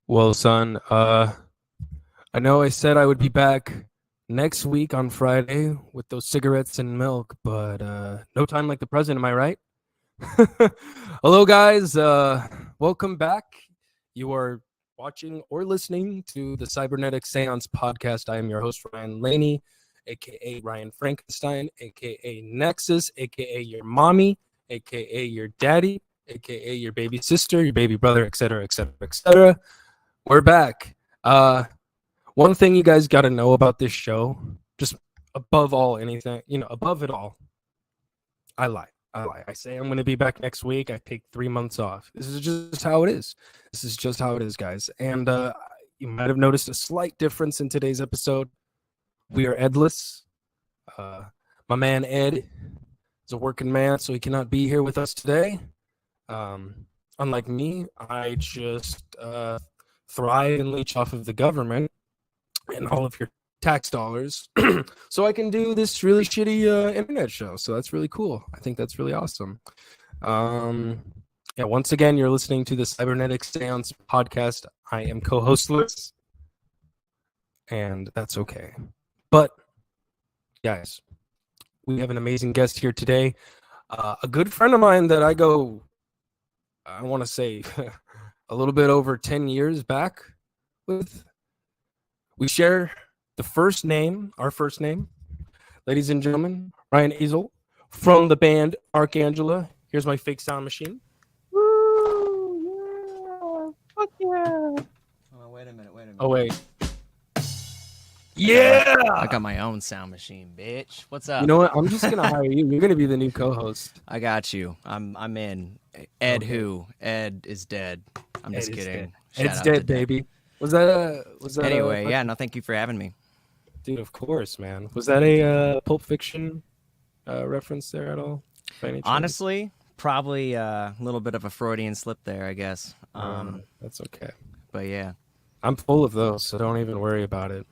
Well, son, I know I said I would be back next week on Friday with those cigarettes and milk, but no time like the present, am I right? Hello, guys. Welcome back. You are watching or listening to the Cybernetic Séance podcast. I am your host, Ryan Laney, aka Ryan Frankenstein, aka Nexus, aka your mommy, aka your daddy, aka your baby sister, your baby brother, etc., etc., etc. We're back. One thing you guys got to know about this show, just above all anything, above it all, I lie. I say I'm going to be back next week. I take 3 months off. This is just how it is. This is just how it is, guys. And you might have noticed a slight difference in today's episode. We are Edless. My man Ed is a working man, so he cannot be here with us today. Unlike me, I just thrive and leech off of the government and all of your tax dollars so I can do this really shitty internet show. So that's really cool. I think that's really awesome. Once again, you're listening to the Cybernetic Séance podcast. I am co-hostless, and that's okay. But guys, we have an amazing guest here today. A good friend of mine that I want to say a little bit over 10 years back with. We share our first name. Ladies and gentlemen, Ryan Azel from the band Arkangela. Here's my fake sound machine. Woo, yeah, fuck yeah. Oh, wait a minute. Oh, wait. Yeah! I got my own sound machine, bitch. What's up? You know what? I'm just going to hire you. You're going to be the new co-host. I got you. I'm in. Ed Okay. Who? Ed is dead. I'm just kidding. Ed's dead, baby. Was that Anyway, yeah, no, thank you for having me. Dude, of course, man. Was that a Pulp Fiction reference there at all? By any chance? Honestly, probably a little bit of a Freudian slip there, I guess. That's okay. But yeah. I'm full of those, so don't even worry about it.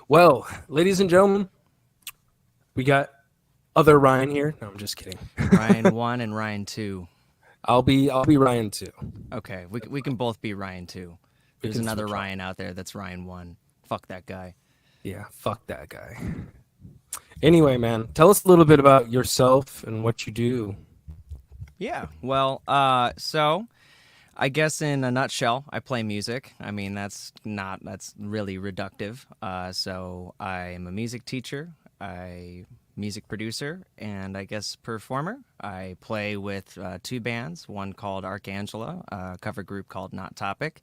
Well, ladies and gentlemen, we got other Ryan here. No, I'm just kidding. Ryan 1 and Ryan 2. I'll be Ryan 2. Okay, we can both be Ryan 2. There's can another switch Ryan out there that's Ryan 1. Fuck that guy. Yeah, fuck that guy. Anyway, man, tell us a little bit about yourself and what you do. Yeah, well, so I guess in a nutshell, I play music. I mean, that's really reductive. So I'm a music teacher, music producer, and I guess performer. I play with two bands, one called Arkangela, a cover group called Not Topic,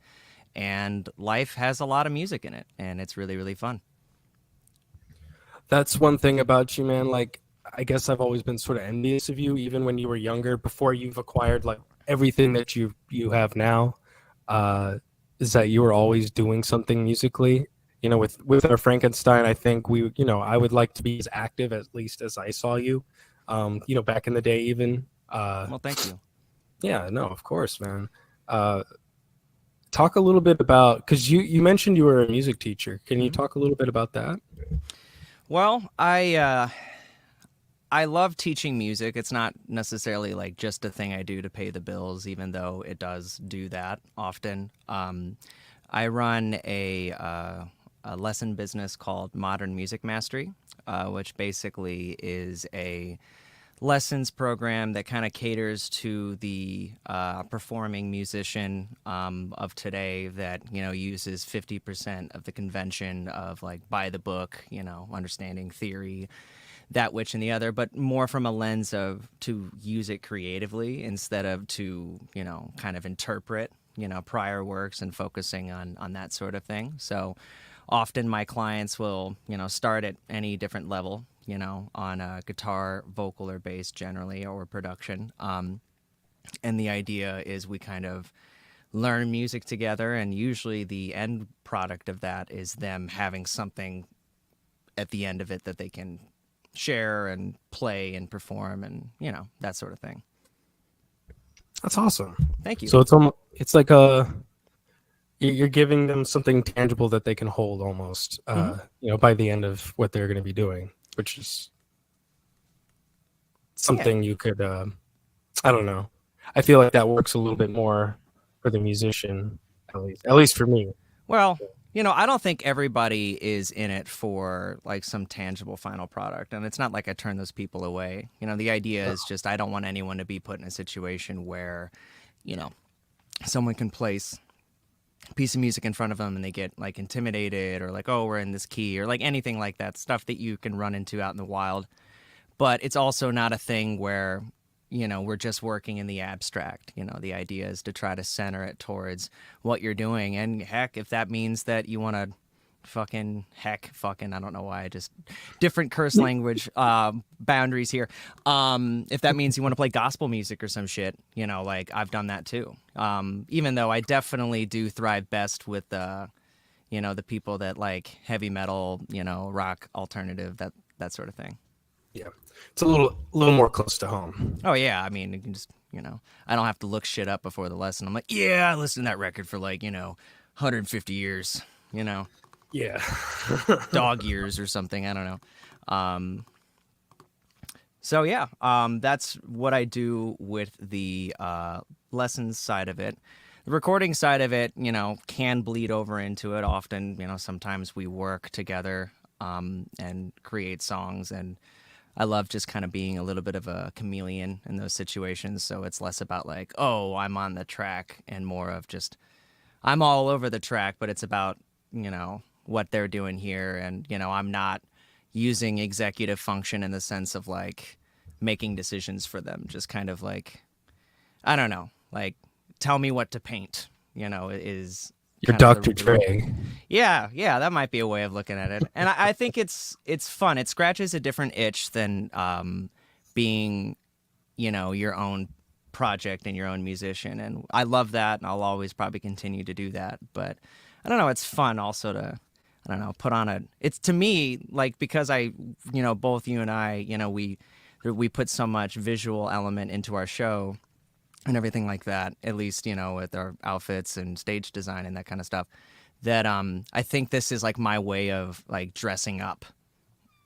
and life has a lot of music in it, and it's really, really fun. That's one thing about you, man. Like, I guess I've always been sort of envious of you, even when you were younger, before you've acquired like everything that you have now. Is that you were always doing something musically. You know, with our Frankenstein, I think I would like to be as active at least as I saw you. Back in the day, even. Well, thank you. Yeah, no, of course, man. Talk a little bit about, because you mentioned you were a music teacher. Can you talk a little bit about that? Well, I love teaching music. It's not necessarily like just a thing I do to pay the bills, even though it does do that often. I run a lesson business called Modern Music Mastery, which basically is a lessons program that kind of caters to the performing musician of today that, uses 50% of the convention of like by the book, understanding theory, that, which, and the other, but more from a lens of to use it creatively instead of to, kind of interpret, prior works and focusing on that sort of thing. So often my clients will, start at any different level, on a guitar, vocal, or bass generally, or production. And the idea is we kind of learn music together, and usually the end product of that is them having something at the end of it that they can share and play and perform and, that sort of thing. That's awesome. Thank you. So it's like you're giving them something tangible that they can hold almost, by the end of what they're going to be doing, which is something you could, I don't know. I feel like that works a little bit more for the musician, at least for me. Well, I don't think everybody is in it for like some tangible final product. And it's not like I turn those people away. The idea is just I don't want anyone to be put in a situation where, someone can place a piece of music in front of them and they get like intimidated or like, oh, we're in this key or like anything like that, stuff that you can run into out in the wild. But it's also not a thing where, we're just working in the abstract. The idea is to try to center it towards what you're doing. And heck, if that means that you want to I don't know why I just different curse language boundaries here. If that means you want to play gospel music or some shit, like I've done that too. Even though I definitely do thrive best with the people that like heavy metal, rock, alternative, that sort of thing. Yeah, it's a little more close to home. Oh yeah, I mean, you can just I don't have to look shit up before the lesson. I'm like, yeah, I listened to that record for like 150 years, Yeah. dog years or something. I don't know. So yeah, that's what I do with the lessons side of it. The recording side of it, can bleed over into it. Often, sometimes we work together and create songs, and I love just kind of being a little bit of a chameleon in those situations. So it's less about like, oh, I'm on the track and more of just I'm all over the track, but it's about, what they're doing here. And, I'm not using executive function in the sense of like making decisions for them. Just kind of like, I don't know, like tell me what to paint, is You're Dr. Dre. Yeah, that might be a way of looking at it. And I think it's fun. It scratches a different itch than being, your own project and your own musician. And I love that, and I'll always probably continue to do that. But I don't know, it's fun also to, put on it's to me, like, because both you and I, we put so much visual element into our show and everything like that, at least, with our outfits and stage design and that kind of stuff, that I think this is like my way of like dressing up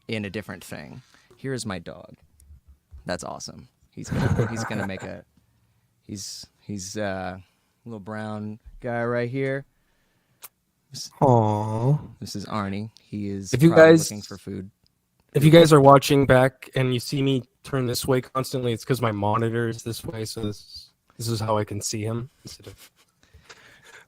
in a different thing. Here's my dog. That's awesome. He's gonna make he's a little brown guy right here. Aww. This is Arnie. He is If you probably guys- looking for food. If you guys are watching back and you see me turn this way constantly, it's because my monitor is this way, so this is how I can see him instead of.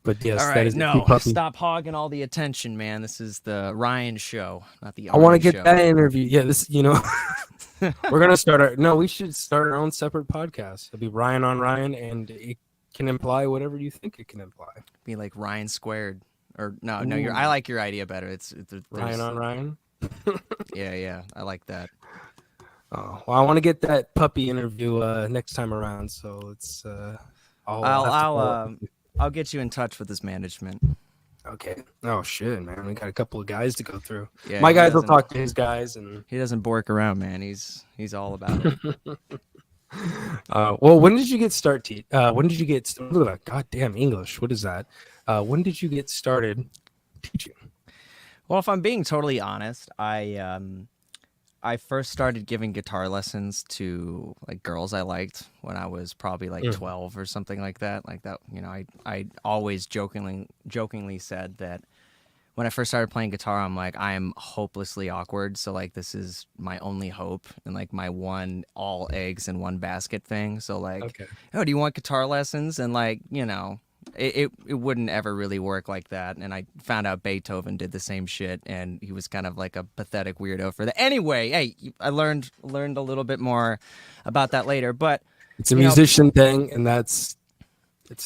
But yes, All that right, is no, puppy. stop hogging all the attention, man. This is the Ryan show, not the Arnie I want to get show. that interview. Yeah, this, we're gonna start we should start our own separate podcast. It'll be Ryan on Ryan, and it can imply whatever you think it can imply. Be like Ryan squared, or no, Ooh. I like your idea better. Ryan on Ryan. Yeah, I like that. Oh, well, I want to get that puppy interview next time around. So it's I'll get you in touch with his management. okay. Oh shit, man, we got a couple of guys to go through. Yeah, My he guys will doesn't- talk to his guys, and He doesn't bork around, man. He's all about it. well, when did you get started? When did you get? Goddamn English. What is that? When did you get started teaching? Well, if I'm being totally honest, I first started giving guitar lessons to like girls I liked when I was probably like 12 or something like that. Like that, I always jokingly said that when I first started playing guitar, I'm like, I'm hopelessly awkward. So like, this is my only hope and like my one all eggs in one basket thing. So like, Okay. oh, do you want guitar lessons? And like, it wouldn't ever really work like that. And I found out Beethoven did the same shit, and he was kind of like a pathetic weirdo for that. Anyway, hey, I learned a little bit more about that later. But It's a musician thing, and it's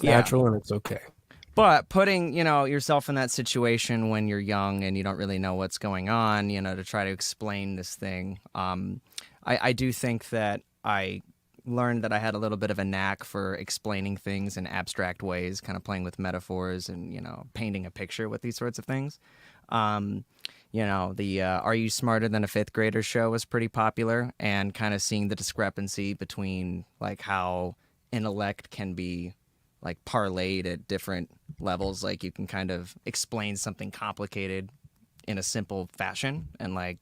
Yeah. natural and it's okay. But putting, yourself in that situation when you're young and you don't really know what's going on, to try to explain this thing, I do think that I learned that I had a little bit of a knack for explaining things in abstract ways, kind of playing with metaphors and, painting a picture with these sorts of things. The Are You Smarter Than a Fifth Grader show was pretty popular, and kind of seeing the discrepancy between like how intellect can be like parlayed at different levels. Like you can kind of explain something complicated in a simple fashion, and like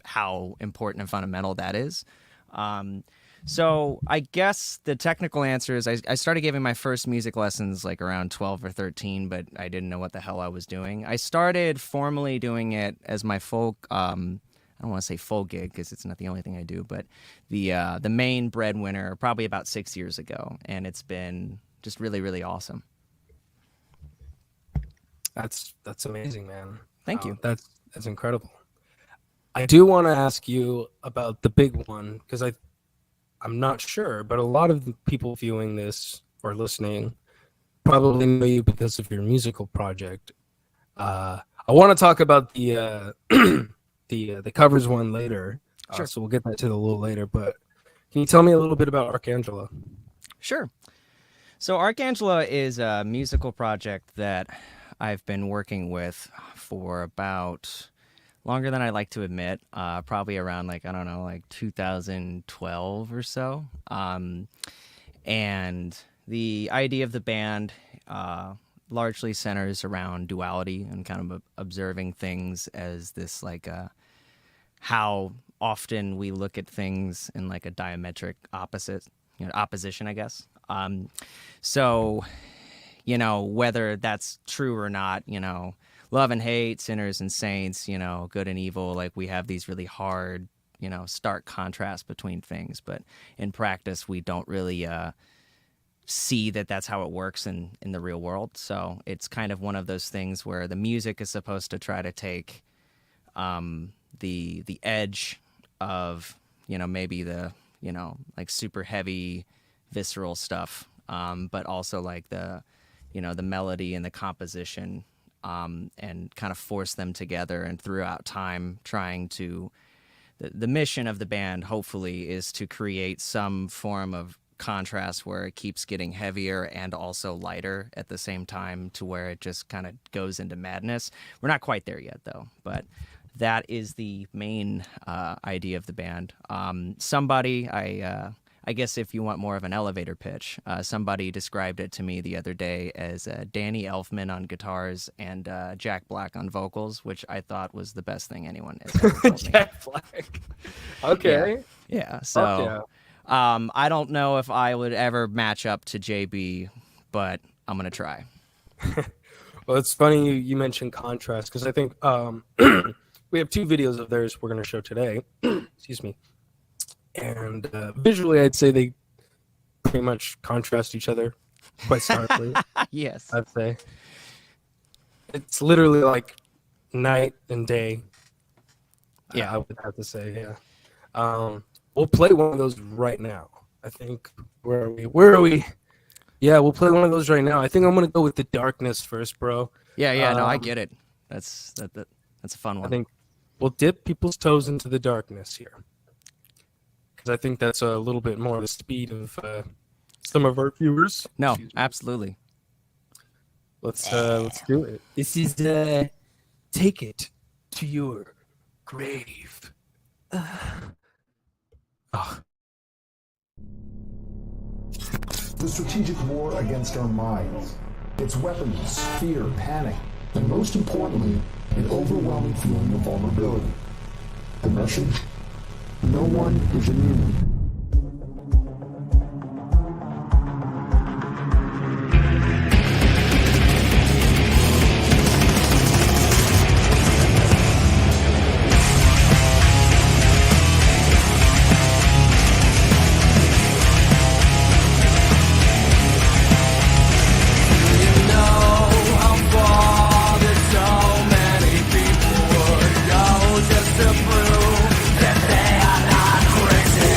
how important and fundamental that is. So I guess the technical answer is I started giving my first music lessons like around 12 or 13, but I didn't know what the hell I was doing. I started formally doing it as my folk, I don't want to say full gig because it's not the only thing I do, but the main breadwinner probably about 6 years ago. And it's been just really, really awesome. That's amazing, man. Thank you. That's incredible. I do want to ask you about the big one because I'm not sure, but a lot of the people viewing this or listening probably know you because of your musical project. I want to talk about the the covers one later, Sure. So we'll get that to a little later. But can you tell me a little bit about Arkangela? Sure. So Arkangela is a musical project that I've been working with for about longer than I like to admit, probably around like, I don't know, like 2012 or so. And the idea of the band largely centers around duality and kind of observing things as this like how often we look at things in like a diametric opposition, I guess. So, whether that's true or not, love and hate, sinners and saints, good and evil, like we have these really hard, stark contrasts between things. But in practice, we don't really see that that's how it works in the real world. So it's kind of one of those things where the music is supposed to try to take the edge of, maybe the, like super heavy, visceral stuff, but also like the melody and the composition, and kind of force them together. And throughout time, trying to, the mission of the band, hopefully, is to create some form of contrast where it keeps getting heavier and also lighter at the same time, to where it just kind of goes into madness. We're not quite there yet, though, but that is the main idea of the band. I guess if you want more of an elevator pitch, somebody described it to me the other day as Danny Elfman on guitars and Jack Black on vocals, which I thought was the best thing anyone has ever told me. Jack Black. Okay. Yeah. So I don't know if I would ever match up to JB, but I'm going to try. Well, it's funny you mentioned contrast because I think we have two videos of theirs we're going to show today. Excuse me. And visually, I'd say they pretty much contrast each other quite starkly. Yes. I'd say. It's literally like night and day. Yeah. I would have to say, yeah. We'll play one of those right now. I think, where are we? Yeah, we'll play one of those right now. I think I'm going to go with the darkness first, bro. Yeah, no, I get it. That's a fun one. I think we'll dip people's toes into the darkness here. I think that's a little bit more the speed of some of our viewers. No, absolutely. Let's do it. This is Take It to Your Grave. The strategic war against our minds. Its weapons, fear, panic, and most importantly, an overwhelming feeling of vulnerability. The message? No one is immune. Just to prove that they are not crazy.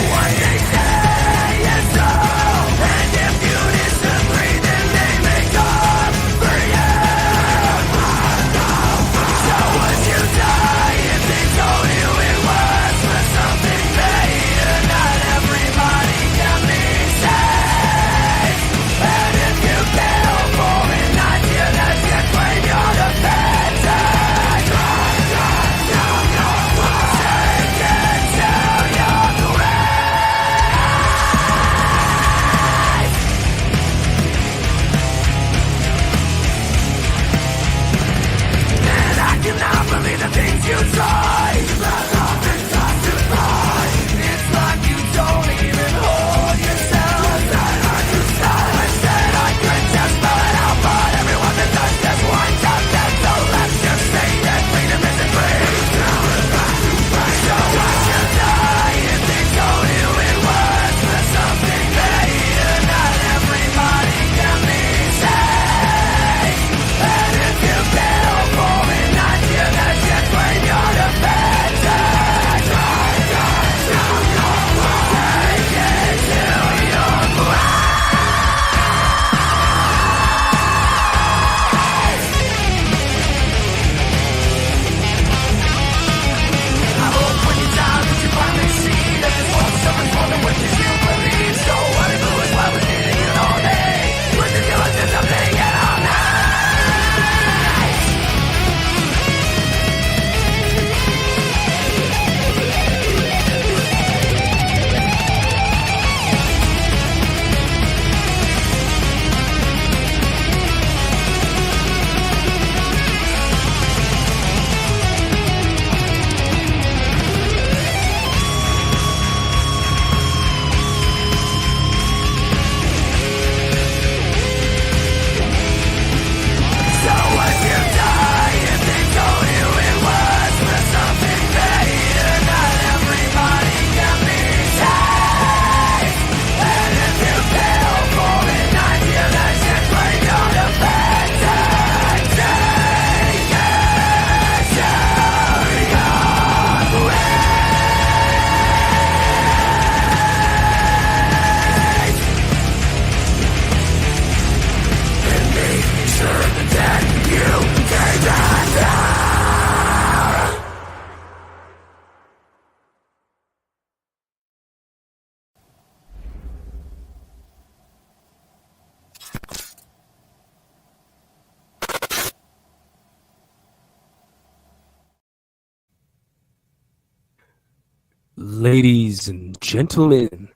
Ladies and gentlemen,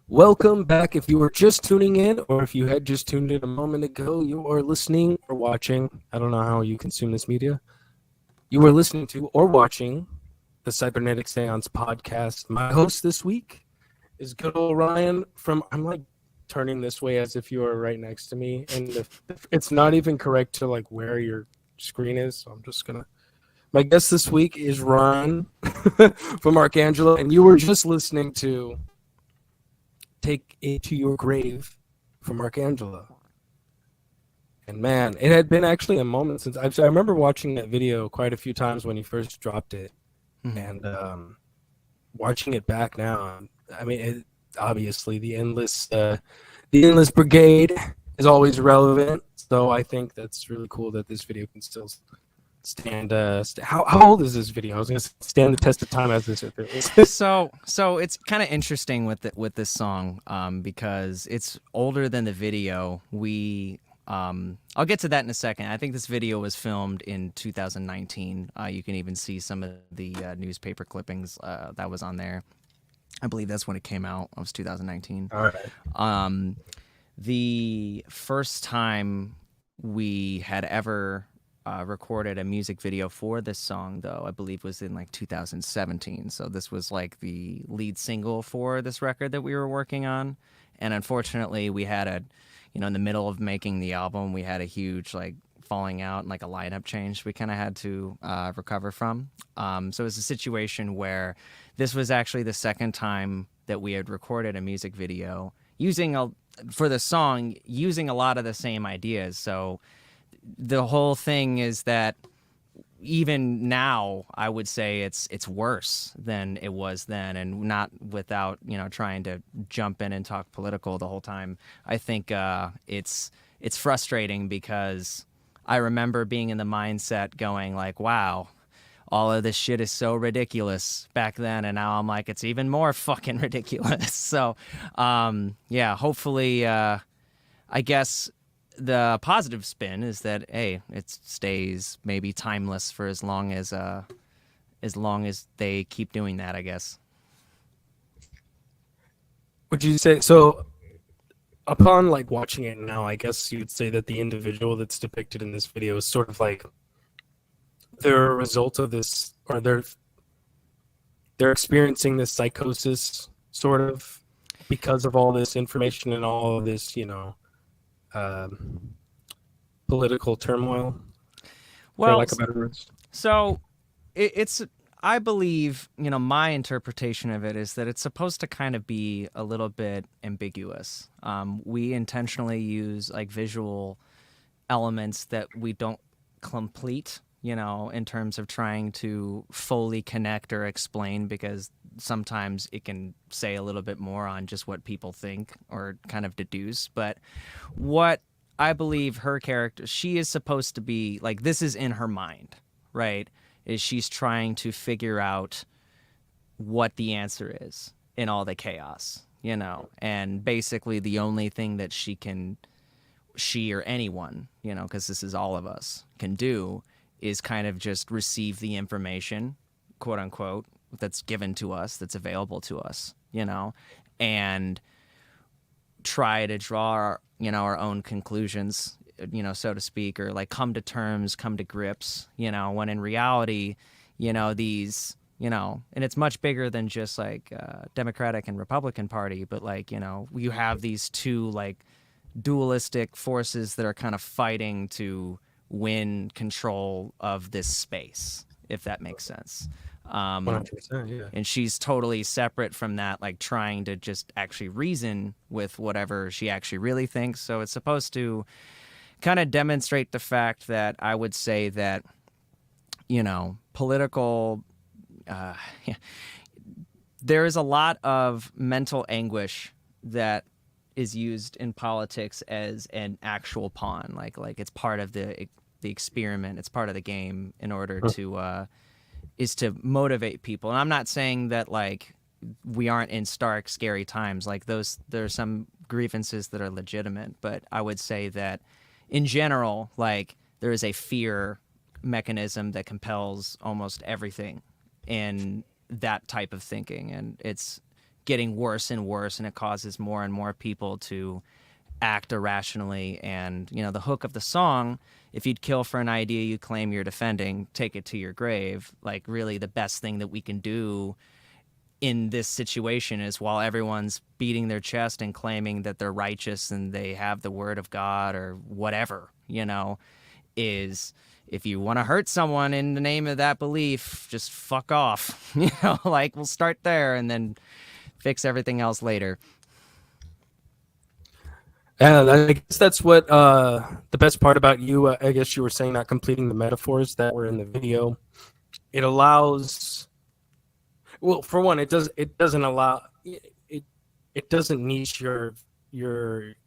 welcome back. If you were just tuning in, or if you had just tuned in a moment ago, you are listening or watching. I don't know how you consume this media. You are listening to or watching the Cybernetic Séance podcast. My host this week is good old Ryan from, I'm like turning this way as if you are right next to me. And it's not even correct to like where your screen is. So I'm just going to. My guest this week is Ryan from Arkangela, and you were just listening to Take It to Your Grave from Arkangela. And man, it had been actually a moment since I remember watching that video quite a few times when you first dropped it, and watching it back now. I mean, obviously the endless brigade is always relevant. So I think that's really cool that this video can still stand. How old is this video? I was gonna stand the test of time as this. So it's kind of interesting with this song because it's older than the video. I'll get to that in a second. I think this video was filmed in 2019. You can even see some of the newspaper clippings that was on there. I believe that's when it came out. It was 2019. All right. The first time we had ever recorded a music video for this song, though, I believe was in like 2017. So this was like the lead single for this record that we were working on. And unfortunately, we had in the middle of making the album, we had a huge like falling out and like a lineup change we kind of had to recover from. So it was a situation where this was actually the second time that we had recorded a music video for the song using a lot of the same ideas. So the whole thing is that even now, I would say it's worse than it was then, and not without trying to jump in and talk political the whole time. I think it's frustrating because I remember being in the mindset going like, wow, all of this shit is so ridiculous back then, and now I'm like, it's even more fucking ridiculous. So yeah, hopefully I guess the positive spin is that it stays maybe timeless for as long as they keep doing that, I guess. Would you say so? Upon like watching it now, I guess you'd say that the individual that's depicted in this video is sort of like they're a result of this, or they're experiencing this psychosis, sort of, because of all this information and all of this, political turmoil, well, for lack of better words. So it's I believe my interpretation of it is that it's supposed to kind of be a little bit ambiguous. We intentionally use like visual elements that we don't complete in terms of trying to fully connect or explain, because sometimes it can say a little bit more on just what people think or kind of deduce. But what I believe her character, she is supposed to be like, this is in her mind, right? Is she's trying to figure out what the answer is in all the chaos, and basically the only thing that she or anyone, because this is all of us, can do is kind of just receive the information, quote unquote, that's given to us, that's available to us, and try to draw our own conclusions, so to speak, or like come to terms, come to grips, when in reality, these, and it's much bigger than just like Democratic and Republican Party, but like, you have these two like dualistic forces that are kind of fighting to win control of this space, if that makes sense. 100%, yeah. And she's totally separate from that, like trying to just actually reason with whatever she actually really thinks. So it's supposed to kind of demonstrate the fact that I would say that, political, there is a lot of mental anguish that is used in politics as an actual pawn, like it's part of the experiment, it's part of the game in order to is to motivate people. And I'm not saying that like we aren't in stark, scary times. Like there are some grievances that are legitimate, but I would say that in general, like there is a fear mechanism that compels almost everything. And that type of thinking, and it's getting worse and worse, and it causes more and more people to act irrationally. And the hook of the song, if you'd kill for an idea you claim you're defending, take it to your grave, like really the best thing that we can do in this situation is, while everyone's beating their chest and claiming that they're righteous and they have the word of God or whatever, is, if you want to hurt someone in the name of that belief, just fuck off. Like, we'll start there and then fix everything else later. Yeah, I guess that's what the best part about you, I guess you were saying, not completing the metaphors that were in the video. It allows, well, for one, it doesn't allow, it doesn't niche your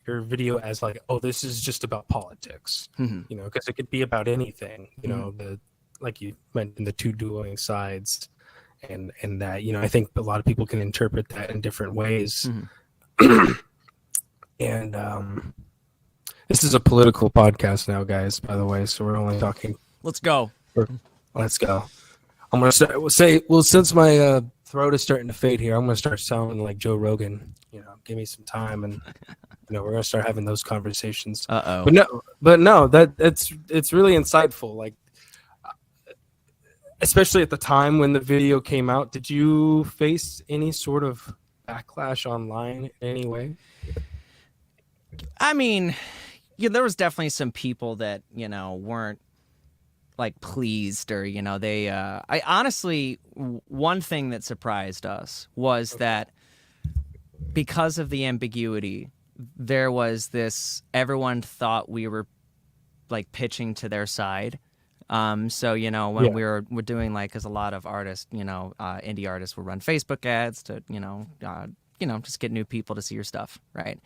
video as like, oh, this is just about politics, because it could be about anything, like you mentioned, the two dueling sides, and that, I think a lot of people can interpret that in different ways. And this is a political podcast now, guys, by the way, so we're only talking. Let's go. Let's go. I'm going to say, since my throat is starting to fade here, I'm going to start sounding like Joe Rogan. Give me some time, and we're going to start having those conversations. Uh-oh. But no, it's really insightful. Like, especially at the time when the video came out, did you face any sort of backlash online in any way? I mean, there was definitely some people that, weren't like pleased, or, they, I honestly, one thing that surprised us was that because of the ambiguity, there was this, everyone thought we were like pitching to their side. So, when we're doing, like, cause a lot of artists, indie artists will run Facebook ads to, just get new people to see your stuff. Right.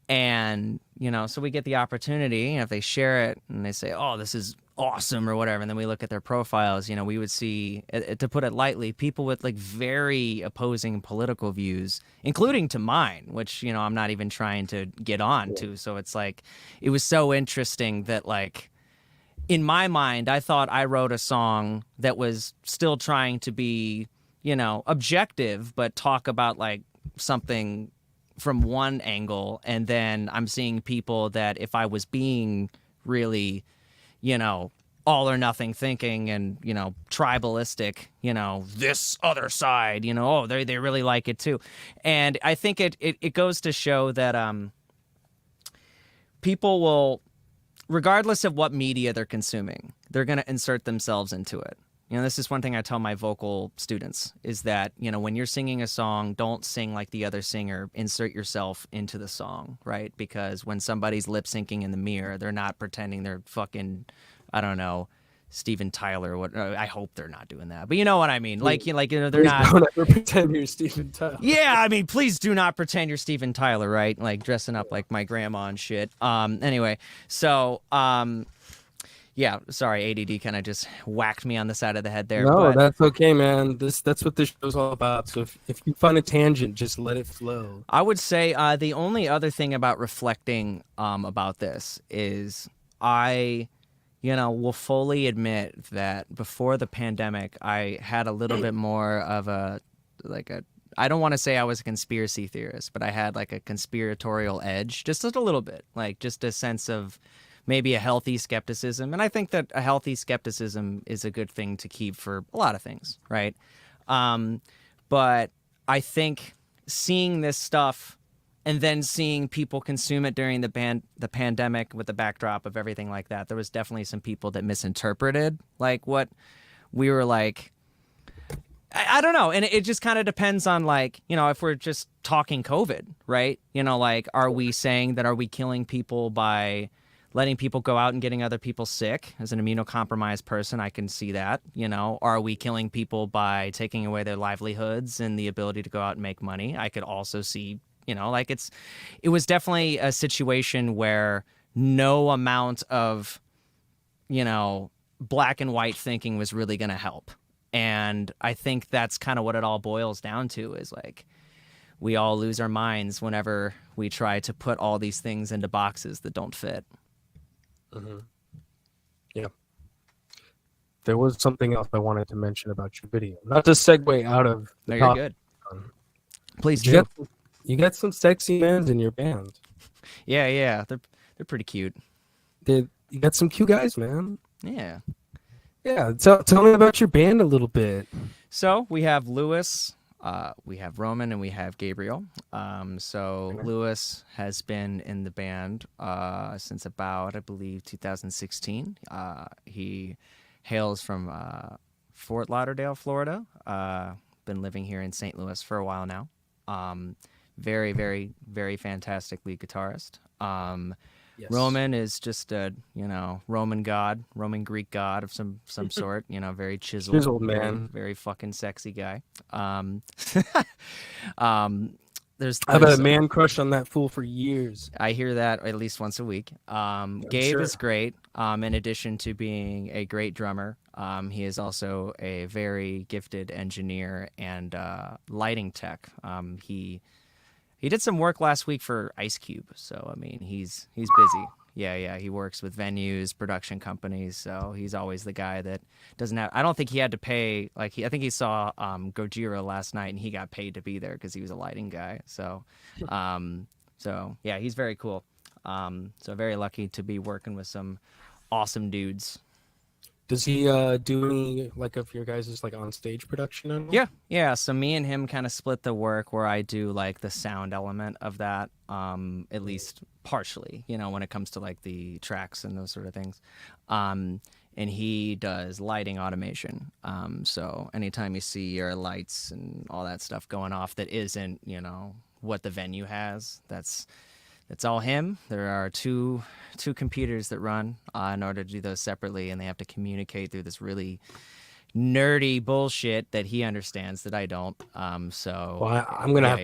And, so we get the opportunity, if they share it and they say, oh, this is awesome or whatever, and then we look at their profiles, we would see, to put it lightly, people with like very opposing political views, including to mine, which, I'm not even trying to get on to. So it's like, it was so interesting that, like, in my mind, I thought I wrote a song that was still trying to be, objective, but talk about like something from one angle. And then I'm seeing people that, if I was being really, all or nothing thinking and, tribalistic, this other side, oh, they really like it too. And I think it goes to show that people will, regardless of what media they're consuming, they're going to insert themselves into it. This is one thing I tell my vocal students, is that, when you're singing a song, don't sing like the other singer. Insert yourself into the song, right? Because when somebody's lip syncing in the mirror, they're not pretending they're fucking, I don't know, Steven Tyler. What? I hope they're not doing that. But you know what I mean? Like, they're please not. Don't ever pretend you're Steven Tyler. Yeah, I mean, please do not pretend you're Steven Tyler, right? Like dressing up like my grandma and shit. Anyway, so yeah, sorry, ADD kind of just whacked me on the side of the head there. No, but that's okay, man. That's what this show's all about. So if you find a tangent, just let it flow. I would say the only other thing about reflecting about this is I, will fully admit that before the pandemic, I had a little bit more of I don't want to say I was a conspiracy theorist, but I had like a conspiratorial edge, just a little bit, like just a sense of maybe a healthy skepticism. And I think that a healthy skepticism is a good thing to keep for a lot of things, right? But I think seeing this stuff and then seeing people consume it during the pandemic with the backdrop of everything like that, there was definitely some people that misinterpreted like what we were like. I don't know. And it just kind of depends on, like, if we're just talking COVID, right? Like, are we saying that, are we killing people by letting people go out and getting other people sick? As an immunocompromised person, I can see that. Are we killing people by taking away their livelihoods and the ability to go out and make money? I could also see, like, it was definitely a situation where no amount of, black and white thinking was really going to help. And I think that's kind of what it all boils down to, is like, we all lose our minds whenever we try to put all these things into boxes that don't fit. Mm-hmm. Yeah. there was something else I wanted to mention about your video. Not to segue out of the No, you're topic. good. Please You do. got some sexy mans in your band. Yeah, they're pretty cute. You got some cute guys, man. Yeah. Yeah, tell me about your band a little bit. So we have Lewis, we have Roman, and we have Gabriel. So Lewis has been in the band since about, I believe, 2016. He hails from Fort Lauderdale, Florida. Been living here in St. Louis for a while now. Very, very, very fantastic lead guitarist. Yes. Roman is just a, Roman Greek god of some sort, very chiseled man. very fucking sexy guy. There's I've had a man crush on that fool for years. I hear that at least once a week. Gabe sure. is great. In addition to being a great drummer, he is also a very gifted engineer and lighting tech. He did some work last week for Ice Cube, so I mean he's busy. Yeah, he works with venues, production companies, so he's always the guy that doesn't have. I don't think he had to pay. I think he saw Gojira last night, and he got paid to be there because he was a lighting guy. So, yeah, he's very cool. So very lucky to be working with some awesome dudes. Does he do any of your guys' on stage production at all? Yeah. So me and him kind of split the work where I do the sound element of that, at least partially, when it comes to the tracks and those sort of things. And he does lighting automation. So anytime you see your lights and all that stuff going off that isn't, what the venue has, that's all him. There are two computers that run in order to do those separately, and they have to communicate through this really nerdy bullshit that he understands that I don't. I'm gonna have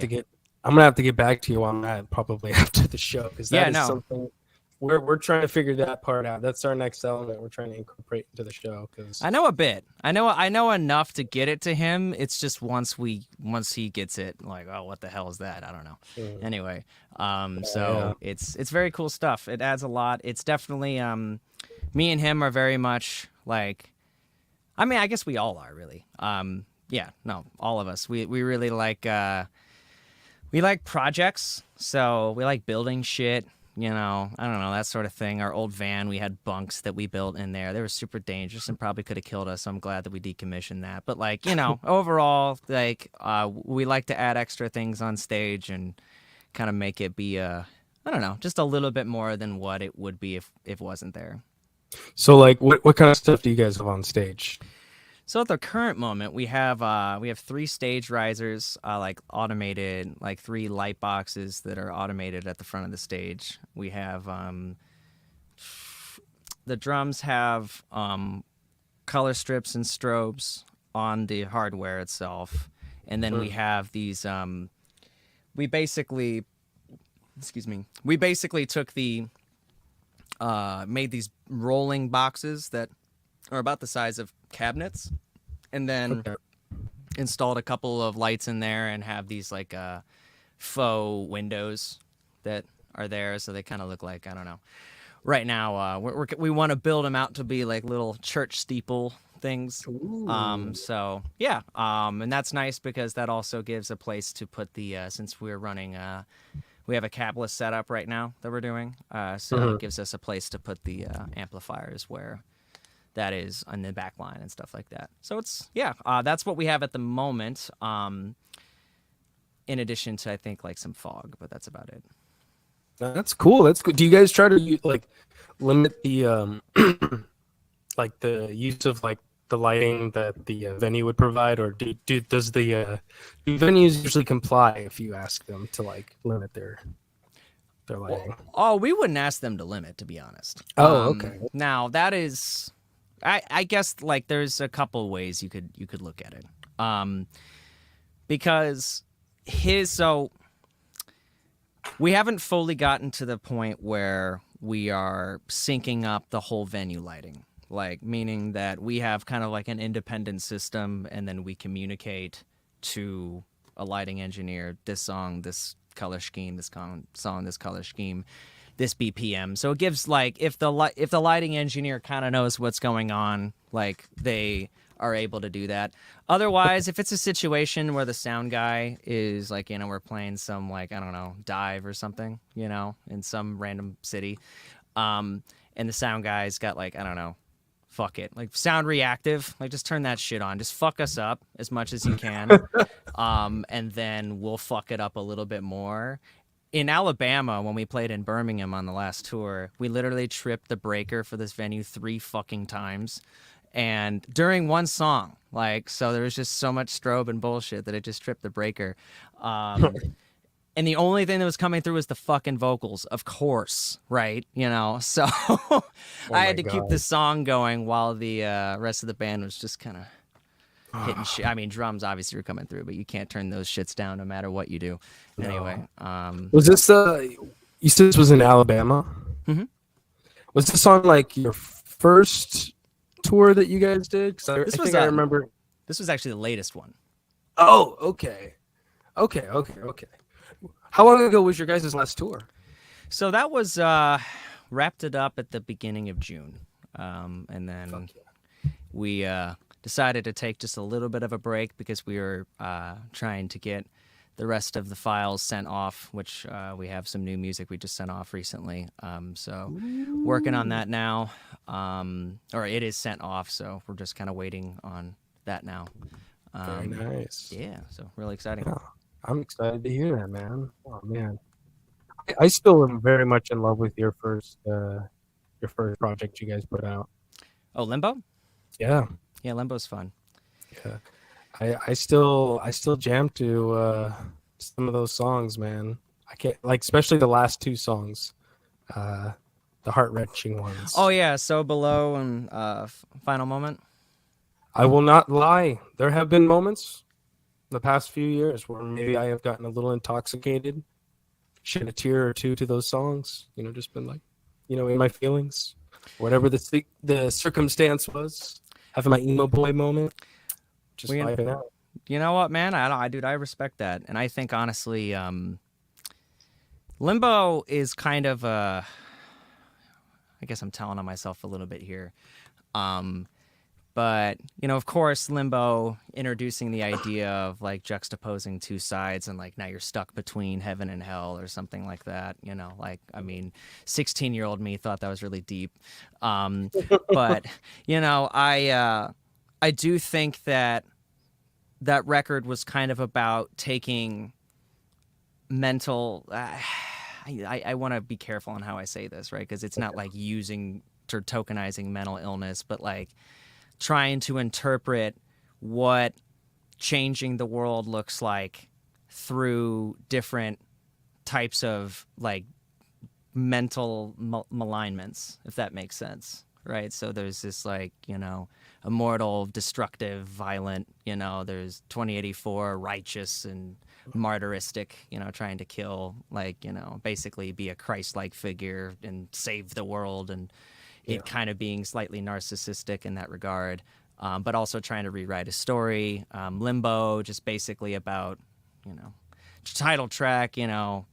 to get back to you on that probably after the show because something we're trying to figure that part out. That's our next element we're trying to incorporate into the show. Cause I know a bit. I know enough to get it to him. It's just once he gets it, oh, what the hell is that? I don't know. Anyway, it's very cool stuff. It adds a lot. It's definitely me and him are very much I guess we all are really. All of us. We really we like projects. So we like building shit. I don't know, that sort of thing. Our old van, we had bunks that we built in there. They were super dangerous and probably could have killed us, so I'm glad that we decommissioned that. But, overall, we like to add extra things on stage and kind of make it be, I don't know, just a little bit more than what it would be if it wasn't there. So, what kind of stuff do you guys have on stage? So at the current moment, we have 3 stage risers, automated, 3 light boxes that are automated at the front of the stage. We have the drums have color strips and strobes on the hardware itself, and then we have these. We basically took the made these rolling boxes that are about the size of cabinets, and then installed a couple of lights in there and have these faux windows that are there, so they kind of look I don't know. Right now, we want to build them out to be little church steeple things. And that's nice because that also gives a place to put the since we're running we have a cabless setup right now that we're doing, so it gives us a place to put the amplifiers where that is on the back line and stuff like that. So it's that's what we have at the moment. In addition to I think some fog, but that's about it. That's cool. That's good. Do you guys try to limit the the use of the lighting that the venue would provide, or do venues usually comply if you ask them to limit their lighting? We wouldn't ask them to limit, to be honest. Okay. Now that is. I guess there's a couple ways you could look at it, because we haven't fully gotten to the point where we are syncing up the whole venue lighting, meaning that we have kind of an independent system, and then we communicate to a lighting engineer this song, this color scheme, this song, this color scheme. this BPM. So it gives like if the lighting engineer kind of knows what's going on, like they are able to do that. Otherwise, if it's a situation where the sound guy is like, we're playing some like, I don't know, dive or something, in some random city, and the sound guy's got like, I don't know, fuck it, like sound reactive, like just turn that shit on, just fuck us up as much as you can, and then we'll fuck it up a little bit more. In Alabama, when we played in Birmingham on the last tour, we literally tripped the breaker for this venue 3 fucking times. And during one song, like, so there was just so much strobe and bullshit that it just tripped the breaker. And the only thing that was coming through was the fucking vocals, of course, right? So I had to keep the song going while the rest of the band was just kind of hitting shit. I mean, drums obviously were coming through, but you can't turn those shits down no matter what you do. No. Anyway. Was this, you said this was in Alabama? Mm-hmm. Was this on, like, your first tour that you guys did? Because I think I remember. This was actually the latest one. Oh, okay. How long ago was your guys' last tour? So that was wrapped it up at the beginning of June, and then we decided to take just a little bit of a break because we were trying to get the rest of the files sent off, which we have some new music we just sent off recently. So working on that now, or it is sent off. So we're just kind of waiting on that now. Very nice. Yeah. So really exciting. Yeah, I'm excited to hear that, man. Oh man, I still am very much in love with your first project you guys put out. Oh, Limbo? Yeah. Yeah, Limbo's fun. Yeah. I still jam to some of those songs, man. I can't, like, especially the last 2 songs, the heart-wrenching ones. Oh yeah, So Below and Final Moment. I will not lie. There have been moments the past few years where maybe I have gotten a little intoxicated, shed a tear or 2 to those songs. Just been like, in my feelings, whatever the circumstance was, having my emo boy moment. Just vibing out. You know what, man? I respect that, and I think honestly, Limbo is kind of I guess I'm telling on myself a little bit here, but of course, Limbo introducing the idea of like juxtaposing 2 sides, and like now you're stuck between heaven and hell or something like that. Like, I mean, 16-year-old me thought that was really deep, but I do think that record was kind of about taking mental. I want to be careful on how I say this, right? Because it's not like using or tokenizing mental illness, but like trying to interpret what changing the world looks like through different types of like mental malignments, if that makes sense. Right, so there's this like immortal, destructive, violent. There's 2084, righteous and martyristic. Trying to kill, like basically be a Christ-like figure and save the world, and it kind of being slightly narcissistic in that regard, but also trying to rewrite a story. Limbo, just basically about title track. To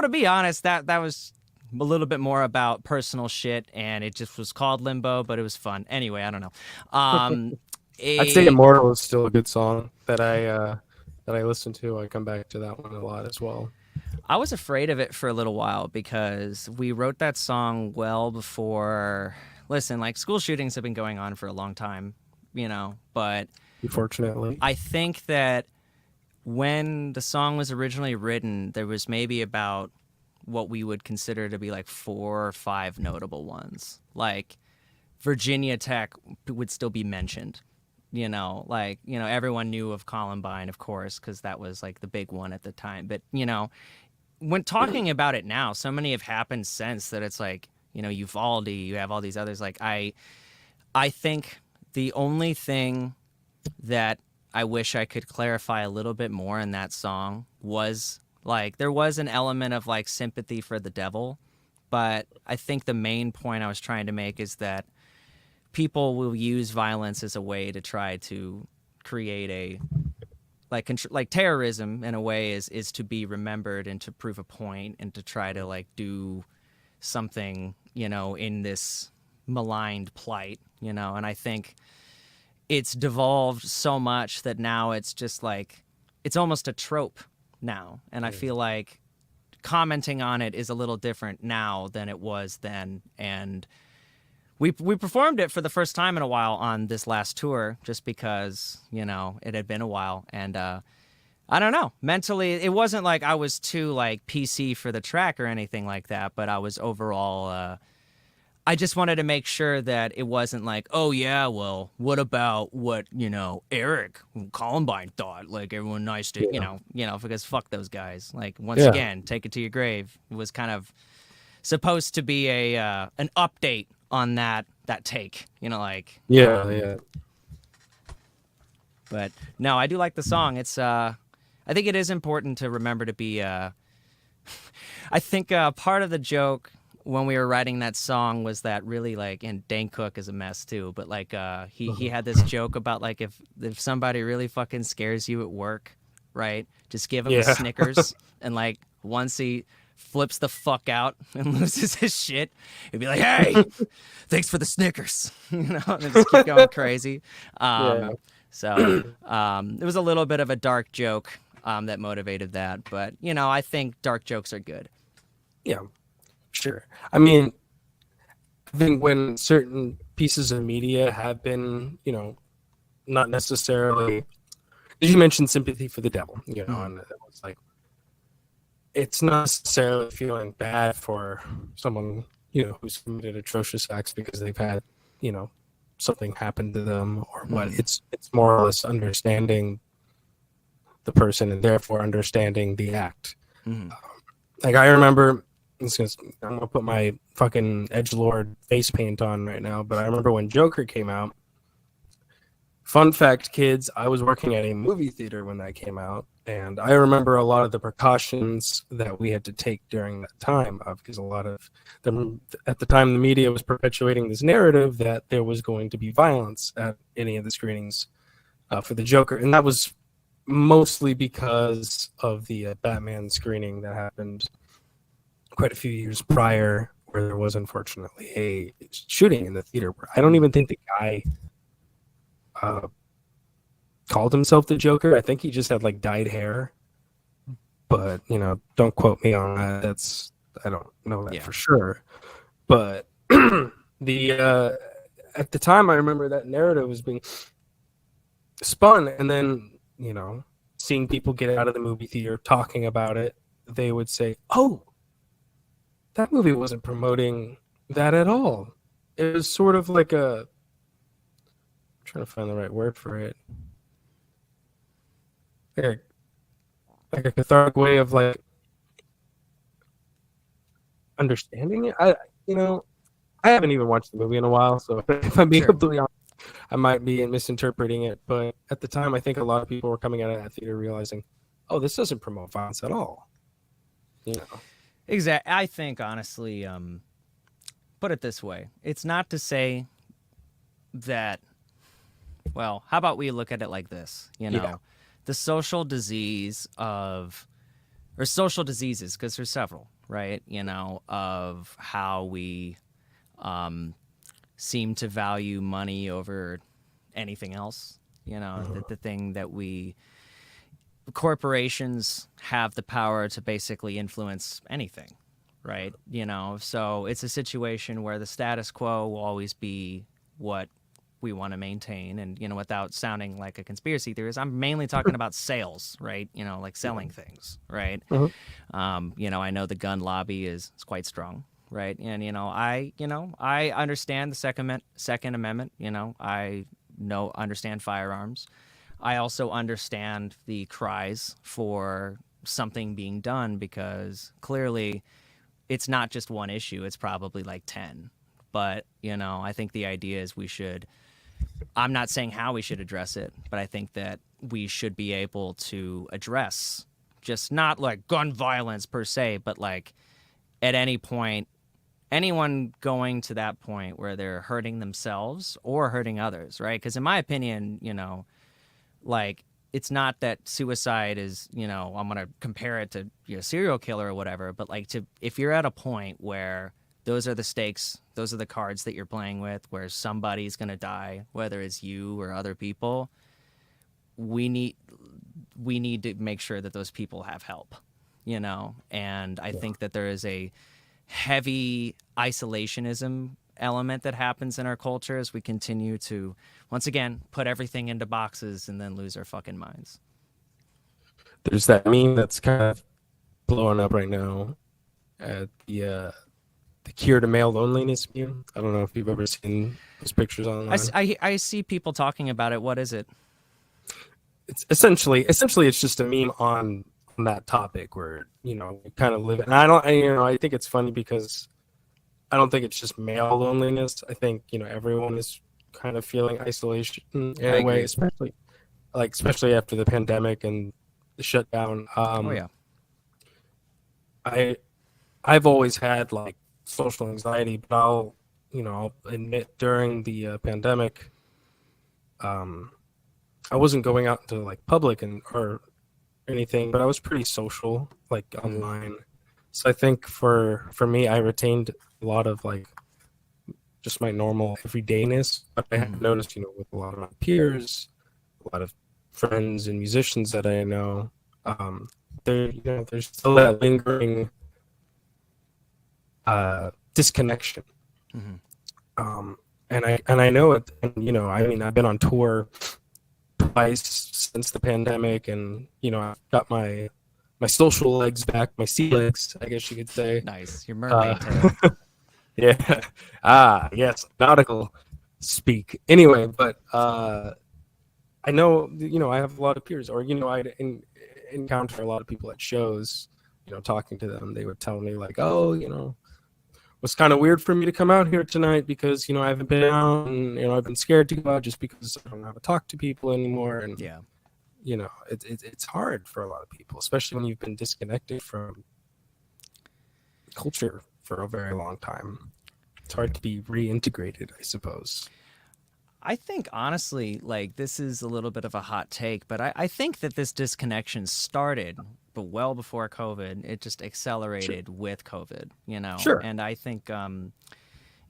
be honest, that was a little bit more about personal shit, and it just was called Limbo, but it was fun. Anyway, I don't know. I'd say Immortal is still a good song that I listen to. I come back to that one a lot as well. I was afraid of it for a little while because we wrote that song well before. Listen, like, school shootings have been going on for a long time, but unfortunately, I think that when the song was originally written, there was maybe about what we would consider to be like 4 or 5 notable ones. Like Virginia Tech would still be mentioned, everyone knew of Columbine, of course, because that was like the big one at the time. But, when talking about it now, so many have happened since that it's like, Uvalde, you have all these others. Like I think the only thing that I wish I could clarify a little bit more in that song was like there was an element of like sympathy for the devil, but I think the main point I was trying to make is that people will use violence as a way to try to create a like terrorism in a way is to be remembered and to prove a point and to try to like do something, in this maligned plight, and I think it's devolved so much that now it's just like, it's almost a trope now. And I feel like commenting on it is a little different now than it was then. And we performed it for the first time in a while on this last tour, just because, it had been a while. And I don't know, mentally, it wasn't like I was too like PC for the track or anything like that, but I was overall, I just wanted to make sure that it wasn't like, oh yeah, well, what about what, Eric Columbine thought? Like, everyone nice to, because fuck those guys. Like, once again, take it to your grave. It was kind of supposed to be an update on that take, Yeah. But no, I do like the song. It's I think it is important to remember to be I think part of the joke when we were writing that song was that really like, and Dane Cook is a mess too, but like he had this joke about like if somebody really fucking scares you at work, right? Just give him a Snickers, and like once he flips the fuck out and loses his shit, he'd be like, "Hey, thanks for the Snickers," and just keep going crazy. So it was a little bit of a dark joke that motivated that, but I think dark jokes are good. Yeah. Sure. I mean, I think when certain pieces of media have been, not necessarily, as you mentioned, sympathy for the devil, and it was like, it's not necessarily feeling bad for someone, who's committed atrocious acts because they've had, something happen to them or what. It's more or less understanding the person and therefore understanding the act. Like, I remember, I'm gonna put my fucking edgelord face paint on right now, but I remember when Joker came out. Fun fact, kids, I was working at a movie theater when that came out, and I remember a lot of the precautions that we had to take during that time, because a lot of them, at the time, the media was perpetuating this narrative that there was going to be violence at any of the screenings for the Joker, and that was mostly because of the Batman screening that happened quite a few years prior, where there was unfortunately a shooting in the theater where I don't even think the guy called himself the Joker. I think he just had like dyed hair, but don't quote me on that. I don't know that for sure. But the at the time, I remember that narrative was being spun, and then seeing people get out of the movie theater talking about it, they would say, "Oh, that movie wasn't promoting that at all. It was sort of like I'm trying to find the right word for it. Like a cathartic way of like understanding it. I haven't even watched the movie in a while, so if I'm being completely honest, I might be misinterpreting it. But at the time, I think a lot of people were coming out of that theater realizing, oh, this doesn't promote violence at all. Exactly. I think, honestly, put it this way. It's not to say that, well, how about we look at it like this? The social disease or social diseases, because there's several, right? Of how we seem to value money over anything else. The thing that corporations have the power to basically influence anything, right? So it's a situation where the status quo will always be what we want to maintain. And, without sounding like a conspiracy theorist, I'm mainly talking about sales, right? like selling things, right? I know the gun lobby is quite strong, right? And, I understand the Second Amendment, I understand firearms. I also understand the cries for something being done, because clearly it's not just one issue. It's probably like 10. But, I think the idea is I'm not saying how we should address it, but I think that we should be able to address just not like gun violence per se, but like at any point, anyone going to that point where they're hurting themselves or hurting others, right? Because in my opinion, like, it's not that suicide is, I'm going to compare it to serial killer or whatever, but like if you're at a point where those are the stakes. Those are the cards that you're playing with, where somebody's going to die, whether it's you or other people. We need to make sure that those people have help, you know? And I think that there is a heavy isolationism element that happens in our culture as we continue to, once again, put everything into boxes and then lose our fucking minds. There's that meme that's kind of blowing up right now at the cure to male loneliness meme. I don't know if you've ever seen those pictures online. I see people talking about it. What is it? It's essentially it's just a meme on that topic where, you know, we kind of live, and I think it's funny because I don't think it's just male loneliness. I think, you know, everyone is kind of feeling isolation in a way, especially after the pandemic and the shutdown. I've always had like social anxiety, but I'll admit during the pandemic, I wasn't going out into like public or anything, but I was pretty social, like online. So I think for me, I retained a lot of like just my normal everydayness. But I have noticed, you know, with a lot of my peers, a lot of friends and musicians that I know, there's still that lingering disconnection. And I know it. And, you know, I mean, I've been on tour twice since the pandemic, and you know, I've got my social legs back, my sea legs, I guess you could say. Nice, your mermaid tail. Yeah. Yes, nautical speak. Anyway, but I know, you know, I have a lot of peers, or you know, I encounter a lot of people at shows. You know, talking to them, they would tell me like, "Oh, you know, it was kind of weird for me to come out here tonight because, you know, I haven't been out, and you know, I've been scared to go out just because I don't know how to talk to people anymore." And yeah, you know, it's hard for a lot of people, especially when you've been disconnected from culture for a very long time. It's hard to be reintegrated, I suppose. I think honestly, like, this is a little bit of a hot take, but I think that this disconnection started but well before COVID. It just accelerated with COVID, you know? Sure. And I think, and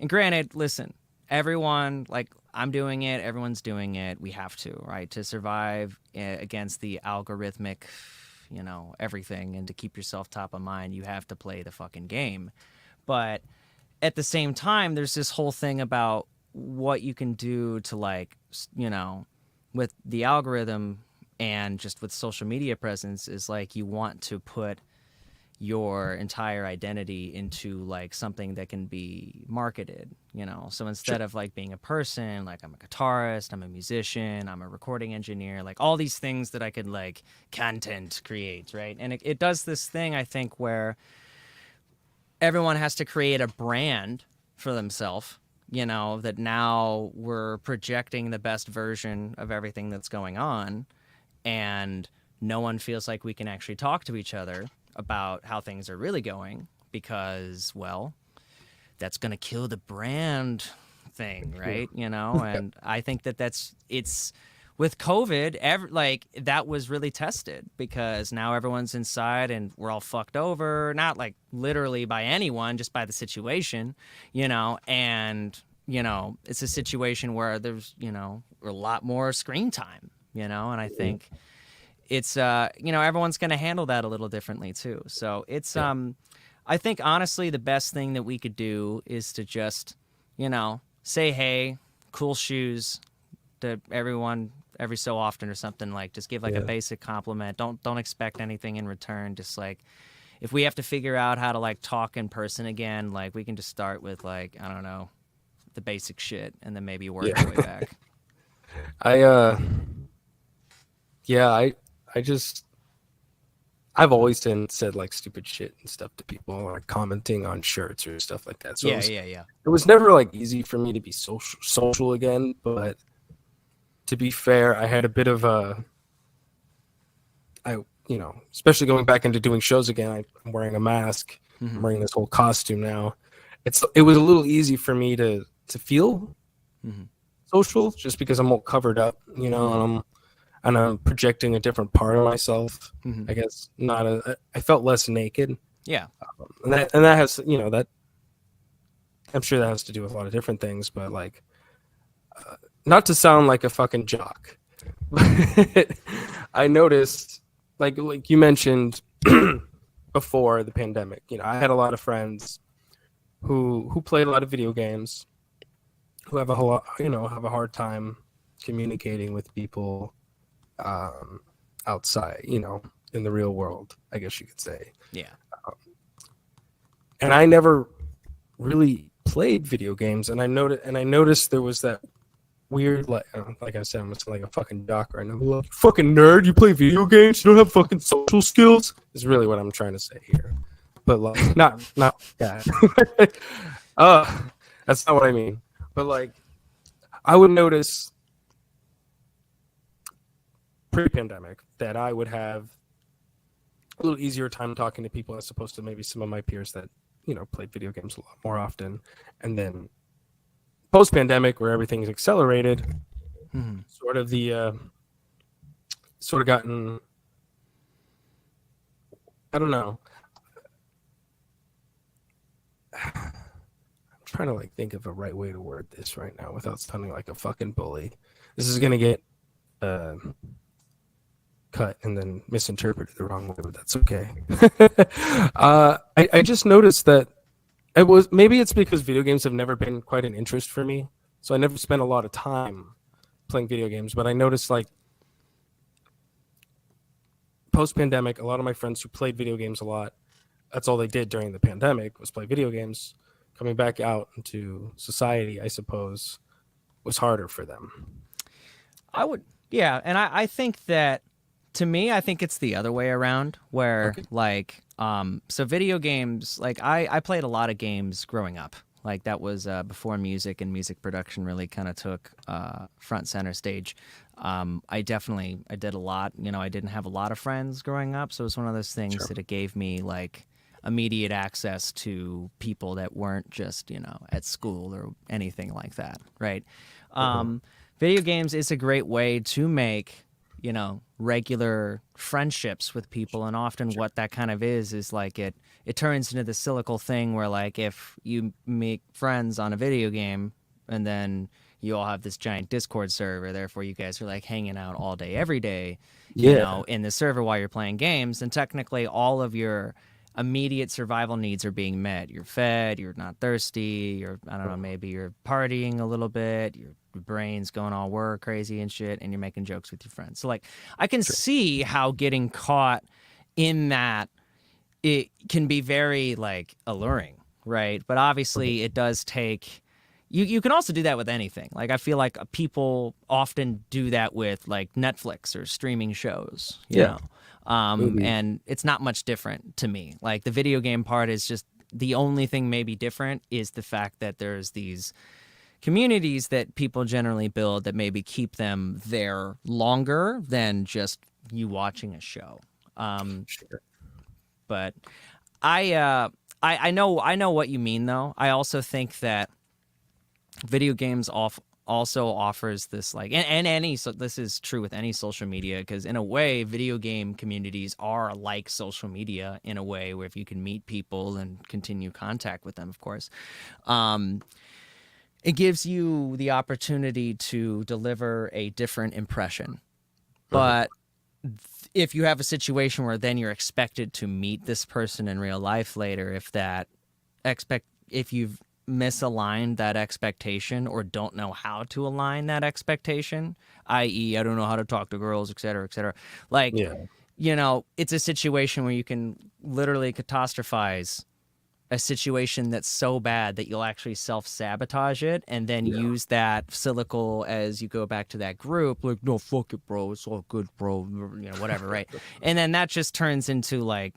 granted, listen, everyone, like, I'm doing it, everyone's doing it, we have to, right? To survive against the algorithmic, you know, everything, and to keep yourself top of mind, you have to play the fucking game. But at the same time, there's this whole thing about what you can do to, like, you know, with the algorithm and just with social media presence, is like you want to put your entire identity into like something that can be marketed, you know? So instead of like being a person, like I'm a guitarist, I'm a musician, I'm a recording engineer, like all these things that I could like content create, right? And it does this thing, I think, where everyone has to create a brand for themselves, you know, that now we're projecting the best version of everything that's going on, and no one feels like we can actually talk to each other about how things are really going because, well, that's going to kill the brand thing, right? You know, and I think that it's with COVID, like that was really tested because now everyone's inside and we're all fucked over, not like literally by anyone, just by the situation, you know, and, you know, it's a situation where there's, you know, a lot more screen time, you know, and I think it's, you know, everyone's going to handle that a little differently too. So it's, I think honestly, the best thing that we could do is to just, you know, say, hey, cool shoes to everyone every so often or something, like just give like a basic compliment. Don't expect anything in return. Just like, if we have to figure out how to like talk in person again, like we can just start with like, I don't know, the basic shit and then maybe work our way back. I've always said like stupid shit and stuff to people, like commenting on shirts or stuff like that. So it was never like easy for me to be social again. But to be fair, I had a bit of you know, especially going back into doing shows again, I'm wearing a mask, I'm wearing this whole costume now. It was a little easy for me to feel social just because I'm all covered up, you know, and I'm projecting a different part of myself. I guess I felt less naked. Yeah. And that has, you know, that I'm sure that has to do with a lot of different things, but like, not to sound like a fucking jock, but I noticed, like you mentioned before the pandemic, you know, I had a lot of friends who play a lot of video games, who have a whole, you know, have a hard time communicating with people outside, you know, in the real world, I guess you could say. Yeah. And I never really played video games, and I noticed there was that weird, like I said, I'm just like a fucking jock right now. Like, fucking nerd, you play video games, you don't have fucking social skills, is really what I'm trying to say here. But like, not that. That's not what I mean. But like, I would notice pre-pandemic that I would have a little easier time talking to people as opposed to maybe some of my peers that, you know, played video games a lot more often. And then post-pandemic, where everything's accelerated, sort of gotten, I don't know. I'm trying to like think of a right way to word this right now without sounding like a fucking bully. This is gonna get cut and then misinterpreted the wrong way, but that's okay. I just noticed that maybe it's because video games have never been quite an interest for me, so I never spent a lot of time playing video games. But I noticed like post-pandemic, a lot of my friends who played video games a lot, that's all they did during the pandemic was play video games. Coming back out into society, I suppose, was harder for them. Yeah, and I think that, to me, I think it's the other way around, where like, so video games, like I played a lot of games growing up. Like that was before music and music production really kind of took front center stage. I did a lot. You know, I didn't have a lot of friends growing up, so it was one of those things that it gave me like immediate access to people that weren't just, you know, at school or anything like that, right? Video games is a great way to make, you know, regular friendships with people, and often what that kind of is like it turns into the cyclical thing where like if you make friends on a video game and then you all have this giant Discord server, therefore you guys are like hanging out all day every day, you know, in the server while you're playing games, and technically all of your immediate survival needs are being met. You're fed, you're not thirsty, I don't know, maybe you're partying a little bit, your brain's going all work crazy and shit, and you're making jokes with your friends. So like I can see how getting caught in that, it can be very like alluring, right? But obviously it does take, you can also do that with anything. Like I feel like people often do that with like Netflix or streaming shows, you know. And it's not much different to me. Like the video game part is just the only thing maybe different is the fact that there's these communities that people generally build that maybe keep them there longer than just you watching a show. But I know what you mean though. I also think that video games also offers this like, so this is true with any social media, because in a way video game communities are like social media in a way, where if you can meet people and continue contact with them, of course, it gives you the opportunity to deliver a different impression. But if you have a situation where then you're expected to meet this person in real life later, if you've misaligned that expectation or don't know how to align that expectation, i.e. I don't know how to talk to girls, et cetera, like, you know, it's a situation where you can literally catastrophize a situation that's so bad that you'll actually self-sabotage it and then use that cyclical as you go back to that group, like, no, fuck it, bro, it's all good, bro, you know, whatever, right? And then that just turns into like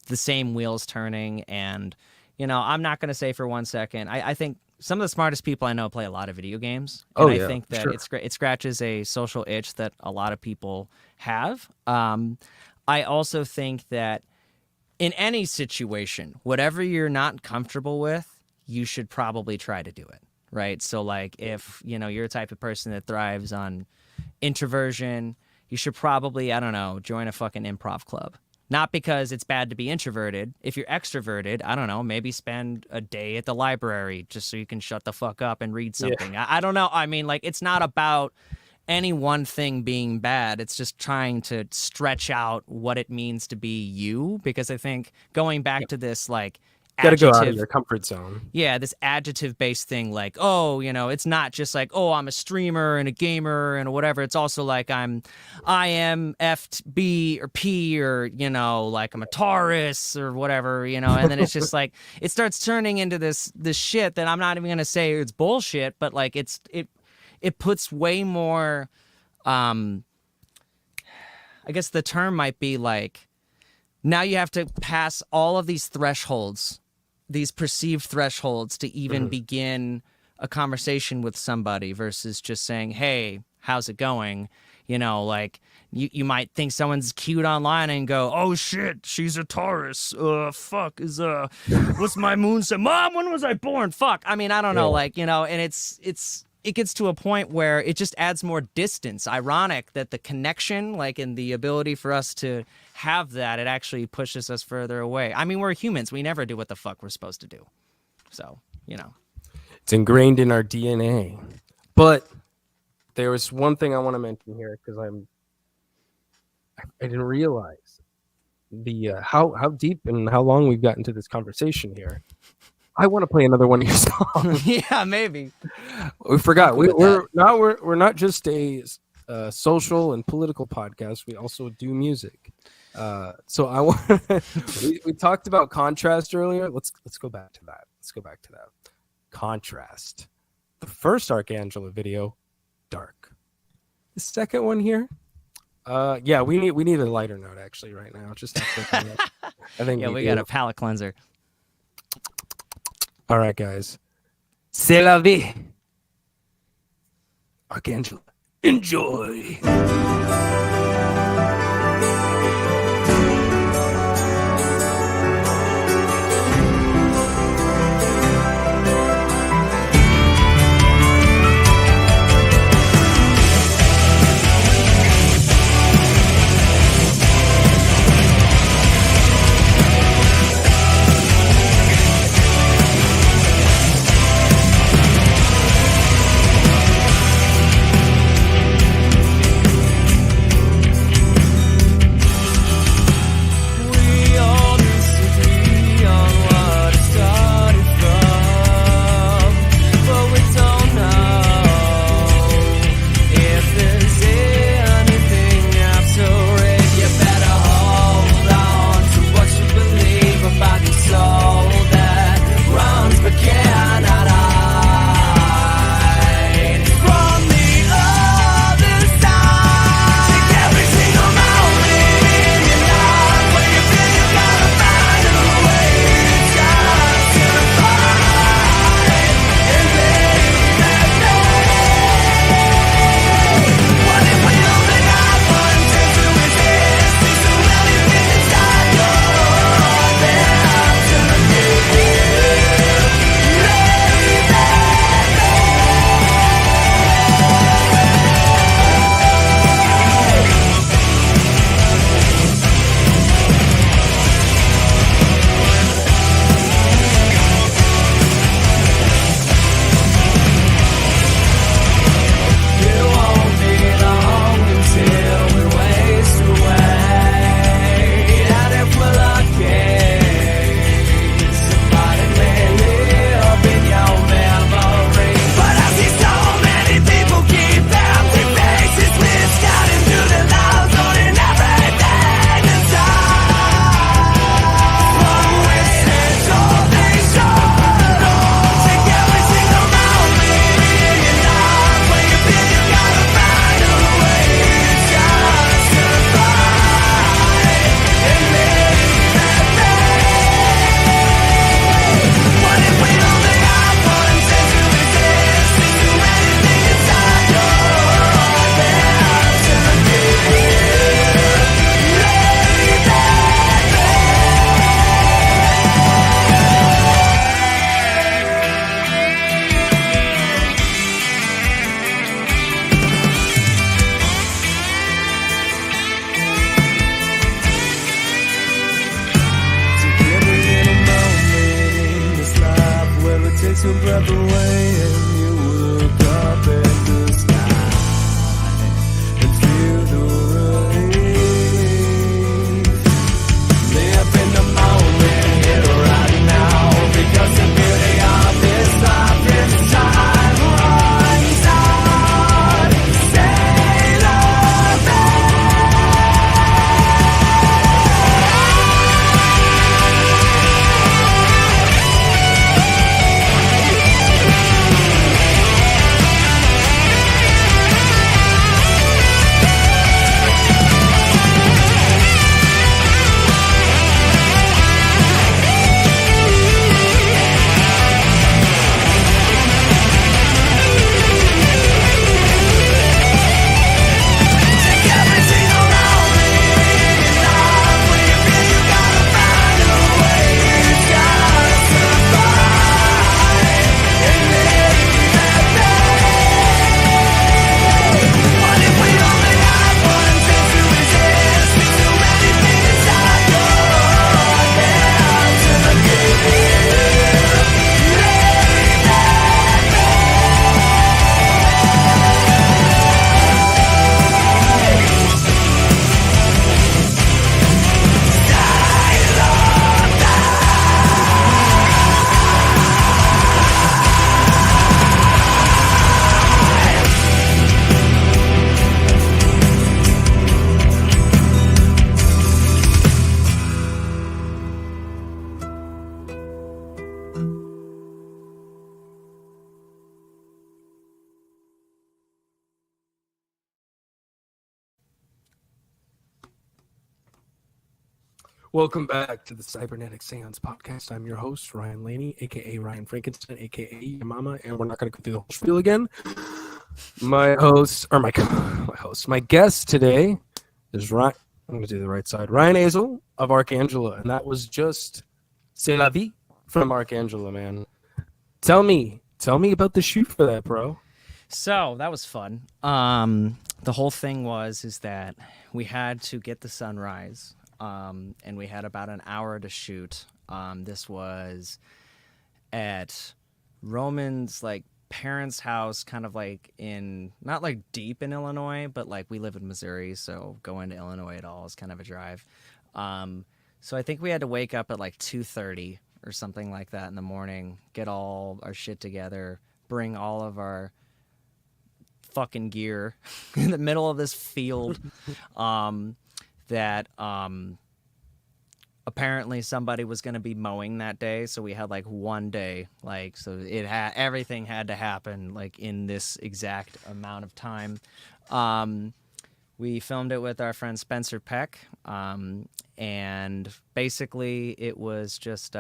the same wheels turning. And you know, I'm not going to say for 1 second. I think some of the smartest people I know play a lot of video games. And I think that it scratches a social itch that a lot of people have. I also think that in any situation, whatever you're not comfortable with, you should probably try to do it, right? So like if, you know, you're a type of person that thrives on introversion, you should probably, I don't know, join a fucking improv club. Not because it's bad to be introverted. If you're extroverted, I don't know, maybe spend a day at the library just so you can shut the fuck up and read something. I don't know. I mean, like, it's not about any one thing being bad. It's just trying to stretch out what it means to be you, because I think going back to this, like, Got to go out of your comfort zone. Yeah, this adjective-based thing, like, oh, you know, it's not just like, oh, I'm a streamer and a gamer and whatever. It's also like I am FB or P, or, you know, like I'm a Taurus or whatever, you know. And then it's just like it starts turning into this shit that I'm not even gonna say it's bullshit, but like it puts way more. I guess the term might be like, now you have to pass all of these thresholds, these perceived thresholds, to even begin a conversation with somebody, versus just saying, hey, how's it going? You know, like you might think someone's cute online and go, oh shit, she's a Taurus. Fuck is what's my moon sign? Mom, when was I born? Fuck. I mean, I don't know, like, you know, and it gets to a point where it just adds more distance. Ironic that the connection, like, and the ability for us to have that, it actually pushes us further away. I mean, we're humans. We never do what the fuck we're supposed to do. So, you know. It's ingrained in our DNA. But there was one thing I want to mention here, because I didn't realize the how deep and how long we've gotten to this conversation here. I want to play another one of your songs. Yeah, maybe. We forgot. We're not just a social and political podcast. We also do music. So I want. we talked about contrast earlier. Let's go back to that. Contrast. The first Arkangela video, dark. The second one here. Yeah, we need a lighter note actually right now. Just I think yeah, we got a palate cleanser. All right, guys. C'est la vie. Arkangela, enjoy. takes your breath away and you look up at the sky and feel the relief. Live in the moment, here right now, because the beauty of this life is time runs out. Say love Welcome back to the Cybernetic Séance podcast. I'm your host, Ryan Laney, aka Ryan Frankenstein, aka your mama, and we're not going to go through the whole spiel again. My guest today is Ryan. I'm going to do the right side. Ryan Azel of Arkangela, and that was just C'est la vie from Arkangela, man. Tell me about the shoot for that, bro. So that was fun. The whole thing is that we had to get the sunrise. And we had about an hour to shoot. This was at Roman's parents' house, kind of not deep in Illinois, but we live in Missouri, so going to Illinois at all is kind of a drive. So I think we had to wake up at 2:30 or something like that in the morning, get all our shit together, bring all of our fucking gear in the middle of this field. That apparently somebody was going to be mowing that day, so we had one day, so everything had to happen in this exact amount of time. We filmed it with our friend Spencer Peck, and basically it was just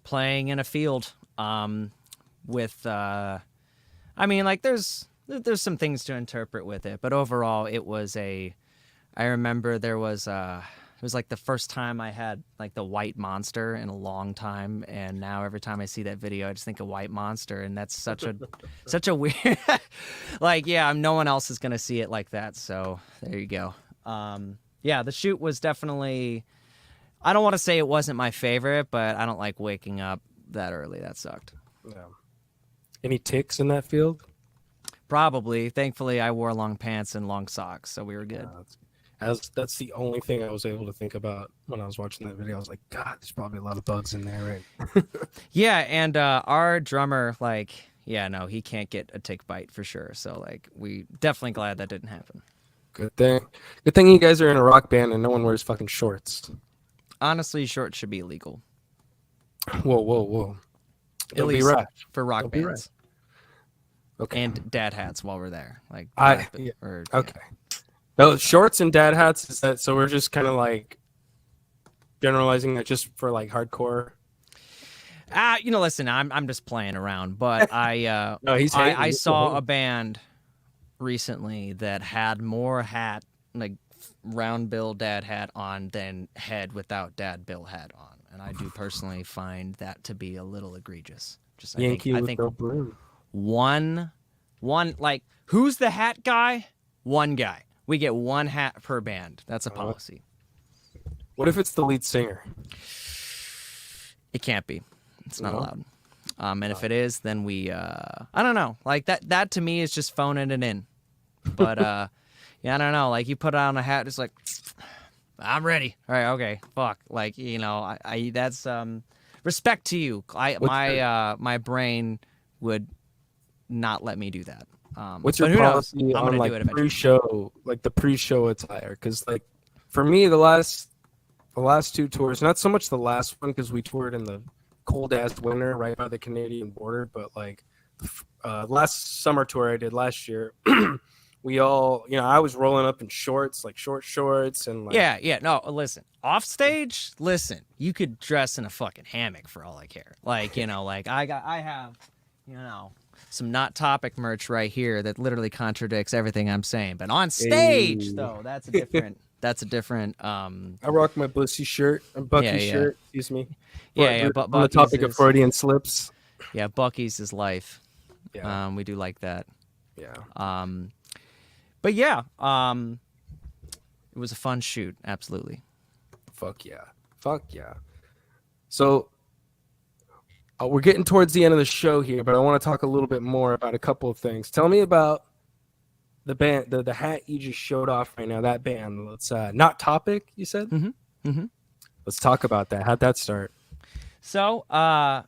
playing in a field with there's some things to interpret with it, but overall it was I remember it was the first time I had the white monster in a long time, and now every time I see that video I just think of white monster, and that's such a weird no one else is gonna see it like that, so there you go. The shoot was definitely, I don't want to say it wasn't my favorite, but I don't like waking up that early. That sucked. Yeah. Any ticks in that field? Probably. Thankfully I wore long pants and long socks, so we were good. That's the only thing I was able to think about when I was watching that video. I was like, God, there's probably a lot of bugs in there, right? Yeah, and our drummer, he can't get a tick bite for sure. So, we definitely glad that didn't happen. Good thing you guys are in a rock band and no one wears fucking shorts. Honestly, shorts should be illegal. Whoa. At least be rash. for rock Don't bands. Okay. And dad hats while we're there. Okay. No, shorts and dad hats, is that so we're just kind of generalizing that just for hardcore? Listen, I'm just playing around, but I I saw a band recently that had more round bill dad hat on than head without dad bill hat on, and I do personally find that to be a little egregious. I think one who's the hat guy? One guy. We get one hat per band. That's a policy. What if it's the lead singer? It can't be. It's not allowed. And if it is, then we I don't know. Like that to me is just phoning it in. But yeah, I don't know. Like you put on a hat, it's like I'm ready. All right, okay. Fuck. Like, you know, I that's respect to you. My brain would not let me do that. What's your but who knows? policy I'm on gonna like do it eventually. pre-show, like the pre-show attire? Because like for me, the last two tours, not so much the last one because we toured in the cold ass winter right by the Canadian border, but like last summer tour I did last year, we all, you know, I was rolling up in shorts, like short shorts, and like Yeah. No, listen. Off stage, listen. You could dress in a fucking hammock for all I care. Like, you know, like I have, you know, some Not Topic merch right here that literally contradicts everything I'm saying. But on stage, Hey. though, that's a different. That's a different. I rock my Bussy shirt, or Bucky Yeah. shirt, excuse me. Yeah. But But on the topic of Freudian slips. Yeah, Bucky's is life. Yeah. We do like that. Yeah. But yeah, it was a fun shoot. Absolutely. Fuck yeah. So we're getting towards the end of the show here, but I want to talk a little bit more about a couple of things. Tell me about the band, the hat you just showed off right now. That band, let's Not Topic, you said. Let's talk about that. How'd that start? So,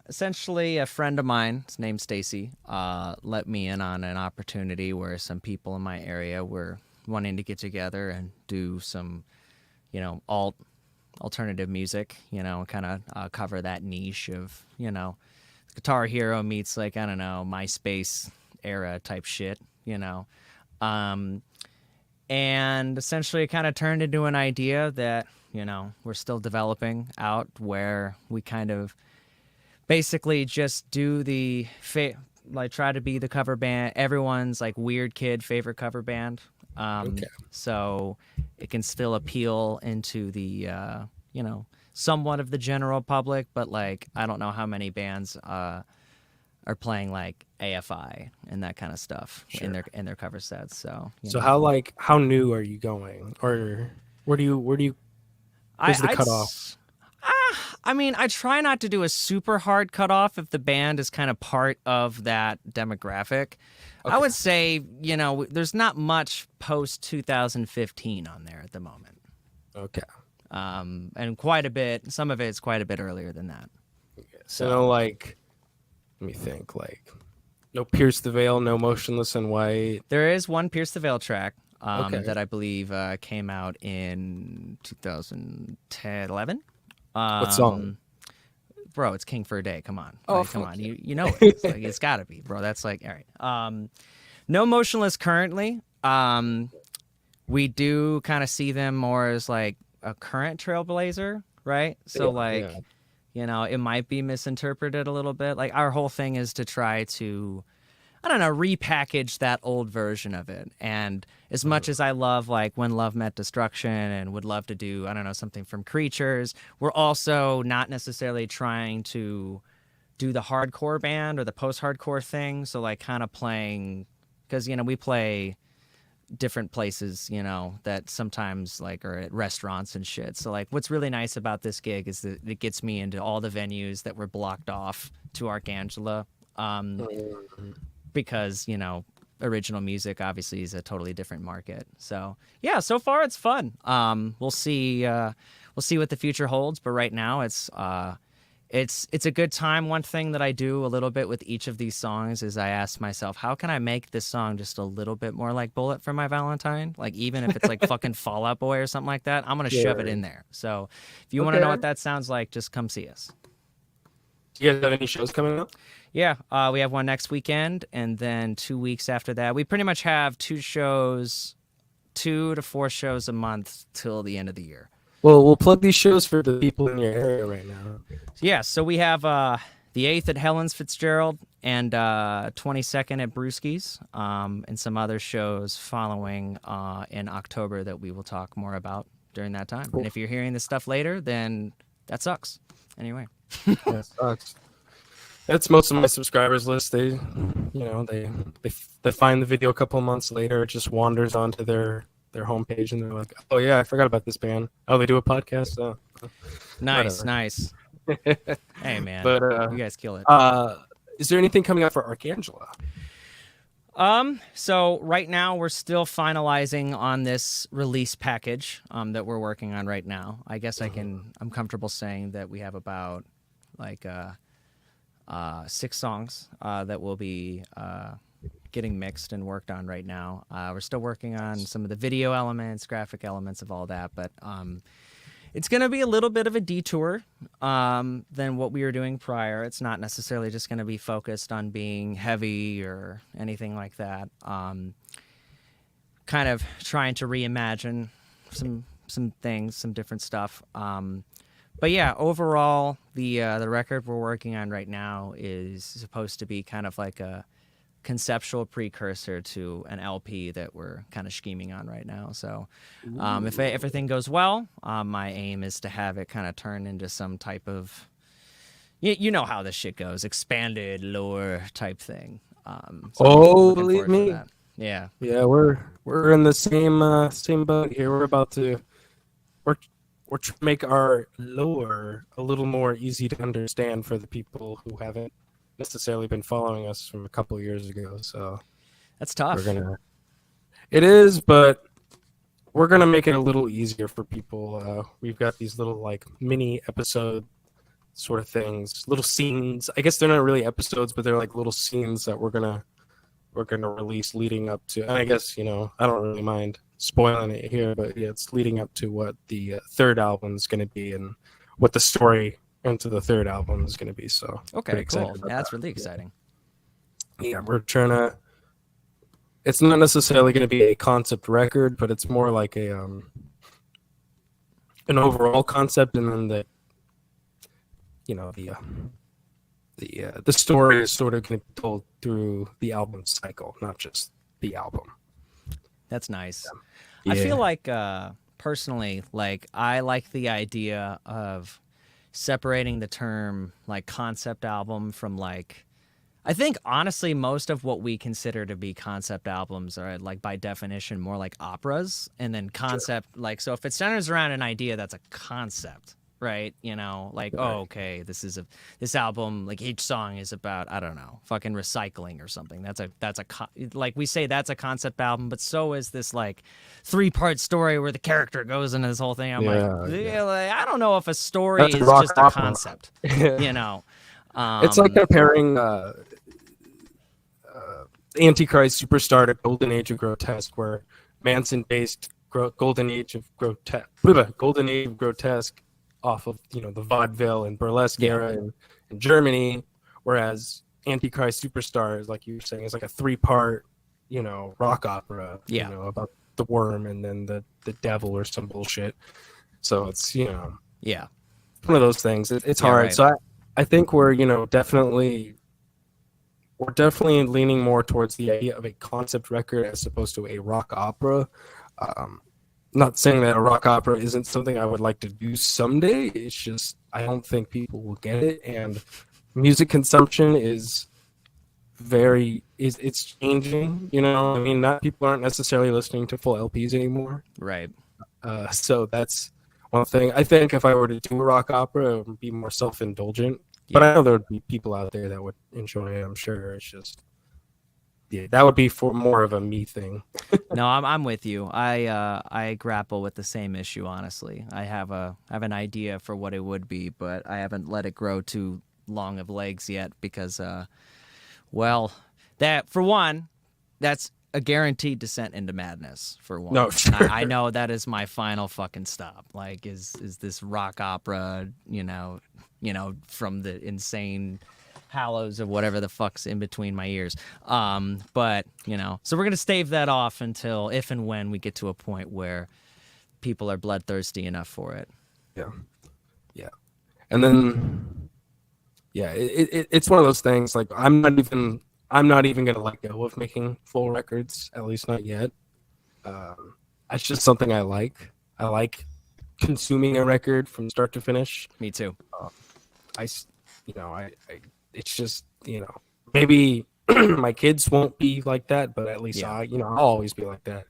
essentially, a friend of mine, his name's Stacy, let me in on an opportunity where some people in my area were wanting to get together and do some, you know, alternative music, you know, kind of cover that niche of, you know, Guitar Hero meets like, I don't know, MySpace era type shit, you know. And essentially it kind of turned into an idea that, you know, we're still developing out, where we kind of basically just do the like try to be the cover band, everyone's like weird kid favorite cover band. So it can still appeal into the you know, somewhat of the general public, but like I don't know how many bands are playing like AFI and that kind of stuff in their cover sets. So you know. How new are you going, or where's the cutoff? I mean, I try not to do a super hard cutoff if the band is kind of part of that demographic. I would say, you know, there's not much post 2015 on there at the moment. Okay. And quite a bit. Some of it's quite a bit earlier than that. So no, like, let me think. Like, no Pierce the Veil, no Motionless in White. There is one Pierce the Veil track Okay. that I believe came out in 2010, 11. What song? Bro, it's King for a Day. Come on. Oh, Like, come fuck on. yeah. You know it. It's, like, it's got to be, bro. That's like, all right. No Motionless currently. We do kind of see them more as like a current trailblazer, right? So Yeah. you know, it might be misinterpreted a little bit. Like our whole thing is to try to, I don't know, repackage that old version of it. And as much as I love like When Love Met Destruction and would love to do, I don't know, something from Creatures, we're also not necessarily trying to do the hardcore band or the post-hardcore thing. So like kind of playing, because, you know, we play different places, you know, that sometimes like are at restaurants and shit. So like what's really nice about this gig is that it gets me into all the venues that were blocked off to Arkangela. Because, you know, original music obviously is a totally different market. So yeah, so far it's fun. We'll see what the future holds, but right now it's a good time. One thing that I do a little bit with each of these songs is I ask myself, how can I make this song just a little bit more like Bullet for My Valentine? Like even if it's like fucking Fall Out Boy or something like that, I'm gonna shove it in there. So if you want to know what that sounds like, just come see us. Do you guys have any shows coming up? Yeah, we have one next weekend, and then 2 weeks after that. We pretty much have 2 to 4 shows a month till the end of the year. Well, we'll plug these shows for the people in your area right now. Yeah, so we have the 8th at Helen's Fitzgerald and 22nd at Brewski's, and some other shows following in October that we will talk more about during that time. And if you're hearing this stuff later, then that sucks. Anyway. That sucks. That's most of my subscribers list. They find the video a couple of months later. It just wanders onto their homepage, and they're like, "Oh yeah, I forgot about this band. Oh, they do a podcast." Nice. Hey man, But you guys kill it. is there anything coming out for Arkangela? So right now we're still finalizing on this release package that we're working on right now. I guess I'm comfortable saying that we have about like 6 songs that will be getting mixed and worked on right now. We're still working on some of the video elements, graphic elements of all that, but it's going to be a little bit of a detour than what we were doing prior. It's not necessarily just going to be focused on being heavy or anything like that. Kind of trying to reimagine some things, some different stuff. But yeah, overall, the record we're working on right now is supposed to be kind of like a conceptual precursor to an LP that we're kind of scheming on right now. So if everything goes well, my aim is to have it kind of turn into some type of, you know how this shit goes, expanded lore type thing. So looking Believe forward to me. that. Yeah. Yeah, we're in the same boat here. We're trying to make our lore a little more easy to understand for the people who haven't necessarily been following us from a couple of years ago. So That's tough. it is, but we're gonna make it a little easier for people. We've got these little like mini episode sort of things, little scenes. I guess they're not really episodes, but they're like little scenes that we're gonna release leading up to. And I guess I don't really mind spoiling it here, but yeah, it's leading up to what the third album is gonna be and what the story into the third album is gonna be. So Okay, cool. Yeah, that's really exciting. Yeah, we're trying to. It's not necessarily going to be a concept record, but it's more like an overall concept, and then the story is sort of going to be told through the album cycle, not just the album. That's nice. Yeah. I feel like personally, like I like the idea of separating the term like concept album from like, I think honestly most of what we consider to be concept albums are like by definition more like operas, and then concept like, so if it centers around an idea, that's a concept, right? Like, oh, okay, this album, like each song is about, I don't know, fucking recycling or something. Like we say that's a concept album, but so is this like 3-part story where the character goes into this whole thing. I'm like, I don't know if a story That's is rock just a opera. concept, It's like comparing Antichrist Superstar to Golden Age of Grotesque, where Manson based Golden Age of Grotesque off of the vaudeville and burlesque era in Germany, whereas Antichrist Superstar is, like you were saying, is like a 3-part rock opera about the worm and then the devil or some bullshit. So it's one of those things. It's hard. Right. So I think we're definitely leaning more towards the idea of a concept record as opposed to a rock opera. Not saying that a rock opera isn't something I would like to do someday. It's just I don't think people will get it, and music consumption is it's changing. I mean, people aren't necessarily listening to full LPs anymore. right. So that's one thing. I think if I were to do a rock opera, it would be more self-indulgent. But I know there would be people out there that would enjoy it. I'm sure. It's just, that would be for more of a me thing. No, I'm with you. I grapple with the same issue, honestly. I have an idea for what it would be, but I haven't let it grow too long of legs yet because, that for one, that's a guaranteed descent into madness. For one, No, sure. I know that is my final fucking stop. Like, is this rock opera? From the insane hollows of whatever the fuck's in between my ears. But so we're gonna stave that off until if and when we get to a point where people are bloodthirsty enough for it. Yeah. And then, it's one of those things. Like I'm not even gonna let go of making full records, at least not yet. It's just something I like. I like consuming a record from start to finish. Me too. It's just maybe my kids won't be like that, but at least I'll always be like that.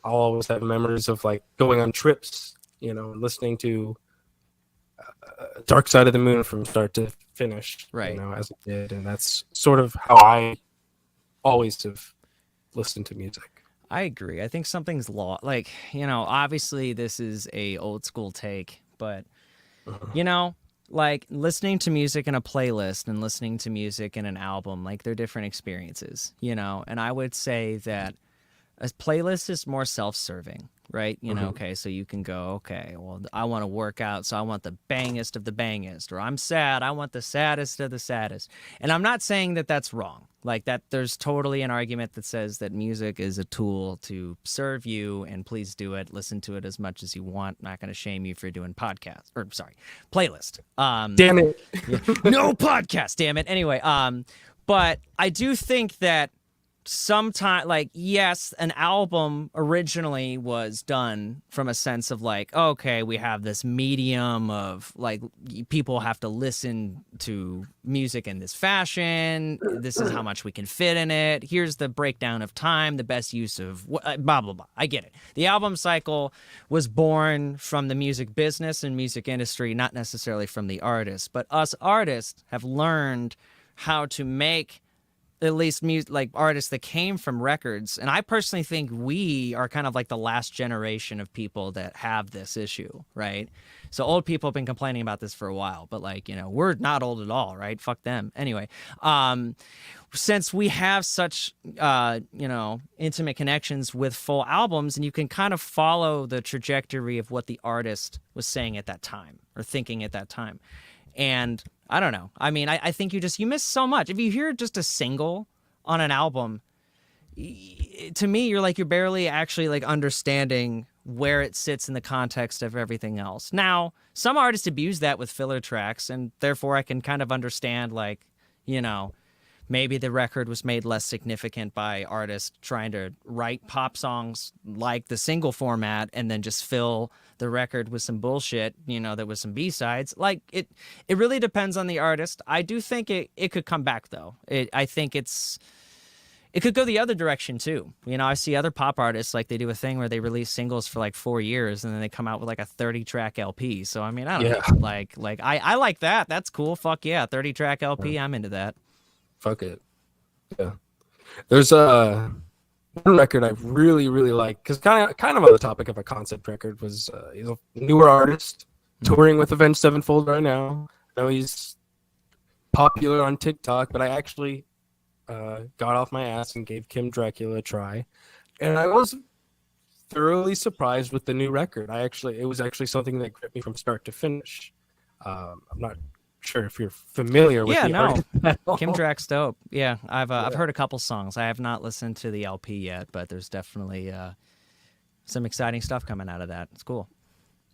I'll always have memories of like going on trips, and listening to Dark Side of the Moon from start to finish, Right. you know, as it did, and that's sort of how I always have listened to music. I agree. I think something's like, you know, obviously this is a old school take, but you know, like listening to music in a playlist and listening to music in an album, like they're different experiences, you know. And I would say that a playlist is more self-serving, right? You know, okay, so you can go, okay, well, I want to work out, so I want the bangest of the bangest, or I'm sad, I want the saddest of the saddest. And I'm not saying that that's wrong. Like that, there's totally an argument that says that music is a tool to serve you, and please do it. Listen to it as much as you want. Not going to shame you for doing podcast, or sorry, playlist. Damn it. No podcast, damn it. Anyway, but I do think that sometimes, like, yes, an album originally was done from a sense of like, okay, we have this medium of like people have to listen to music in this fashion. This is how much we can fit in it. Here's the breakdown of time, the best use of blah, blah, blah. I get it. The album cycle was born from the music business and music industry, not necessarily from the artist. But us artists have learned how to make at least music, like artists that came from records. And I personally think we are kind of like the last generation of people that have this issue, right? So old people have been complaining about this for a while, but like, you know, we're not old at all, right? Fuck them. Anyway, since we have such, you know, intimate connections with full albums, and you can kind of follow the trajectory of what the artist was saying at that time or thinking at that time. And I don't know. I mean, I think you miss so much. If you hear just a single on an album, to me, you're barely actually like understanding where it sits in the context of everything else. Now, some artists abuse that with filler tracks, and therefore I can kind of understand, like, you know, maybe the record was made less significant by artists trying to write pop songs like the single format and then just fill the record with some bullshit, you know, that was some B-sides. Like, it really depends on the artist. I do think it could come back, though. I think it could go the other direction, too. You know, I see other pop artists, like, they do a thing where they release singles for, like, 4 years, and then they come out with, like, a 30-track LP. So, I mean, I don't know. Like I like that. That's cool. Fuck yeah. 30-track LP. I'm into that. Fuck it. Yeah. There's one record I really, really like, because kind of on the topic of a concept record, was he's a newer artist touring with Avenged Sevenfold right now. I know he's popular on TikTok, but I actually got off my ass and gave Kim Dracula a try, and I was thoroughly surprised with the new record. It was actually something that gripped me from start to finish. I'm not sure if you're familiar with artist at all. Kim Drac's dope. Yeah, I've heard a couple songs. I have not listened to the LP yet, but there's definitely some exciting stuff coming out of that. It's cool.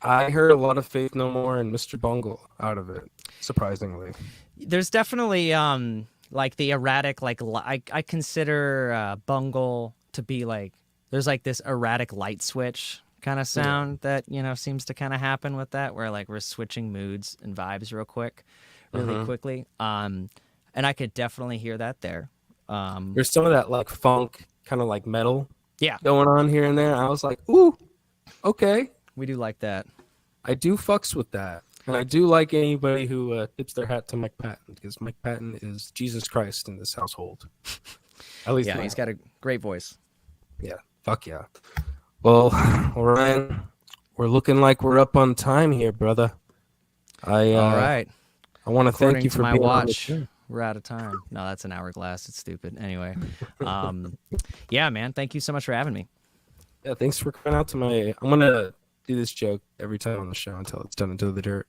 I heard a lot of Faith No More and Mr. Bungle out of it, surprisingly. There's definitely like the erratic, like I consider Bungle to be like, there's like this erratic light switch kind of sound that, you know, seems to kind of happen with that, where like we're switching moods and vibes really quickly. And I could definitely hear that there. There's some of that like funk, kind of like metal Yeah, going on here and there. I was like, ooh, okay. we do like that. I do fucks with that. And I do like anybody who tips their hat to Mike Patton, because Mike Patton is Jesus Christ in this household. At least Yeah, he's got a great voice. Yeah, fuck yeah. Well, Ryan, we're looking like we're up on time here, brother. All right. I want to thank According you to for my being on the watch, show. we're out of time. No, that's an hourglass. It's stupid. Anyway, yeah, man. Thank you so much for having me. Yeah, thanks for coming out to my. I'm gonna do this joke every time on the show until it's done into the dirt.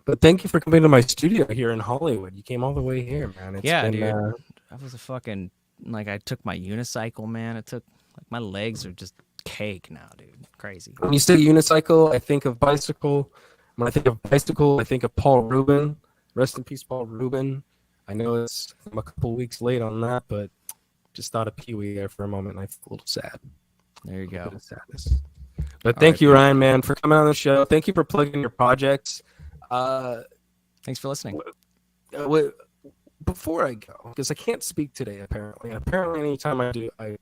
But thank you for coming to my studio here in Hollywood. You came all the way here, man. It's Yeah, been, dude. I was a fucking, like, I took my unicycle, man. It took, like, my legs are just cake now, dude. Crazy. When you say unicycle, I think of bicycle. When I think of bicycle, I think of Paul Rubin. Rest in peace, Paul Rubin. I know I'm a couple weeks late on that, but just thought of Pee Wee there for a moment, and I feel a little sad. There you A go. bit of sadness. But thank you, Ryan, man, for coming on the show. Thank you for plugging your projects. Thanks for listening. Before I go, because I can't speak today, apparently. Apparently, anytime I do, I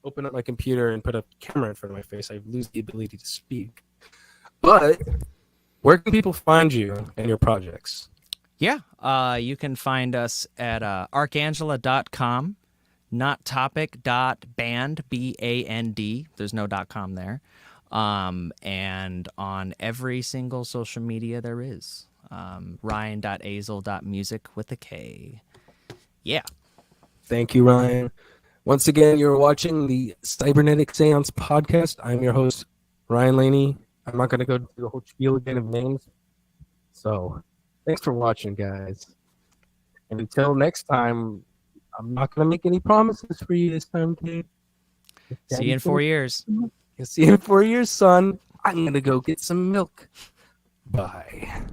open up my computer and put a camera in front of my face, I lose the ability to speak. But where can people find you and your projects? Yeah, you can find us at arkangela.com, not topic.band, B-A-N-D. There's no .com there. And on every single social media there is. Ryan.azel.music with a K. Yeah. Thank you, Ryan. Once again, you're watching the Cybernetic Séance podcast. I'm your host, Ryan Laney. I'm not going to go through the whole spiel again of names. So, thanks for watching, guys. And until next time, I'm not going to make any promises for you this time, kid. See you in 4 years. See you in 4 years, son. I'm going to go get some milk. Bye.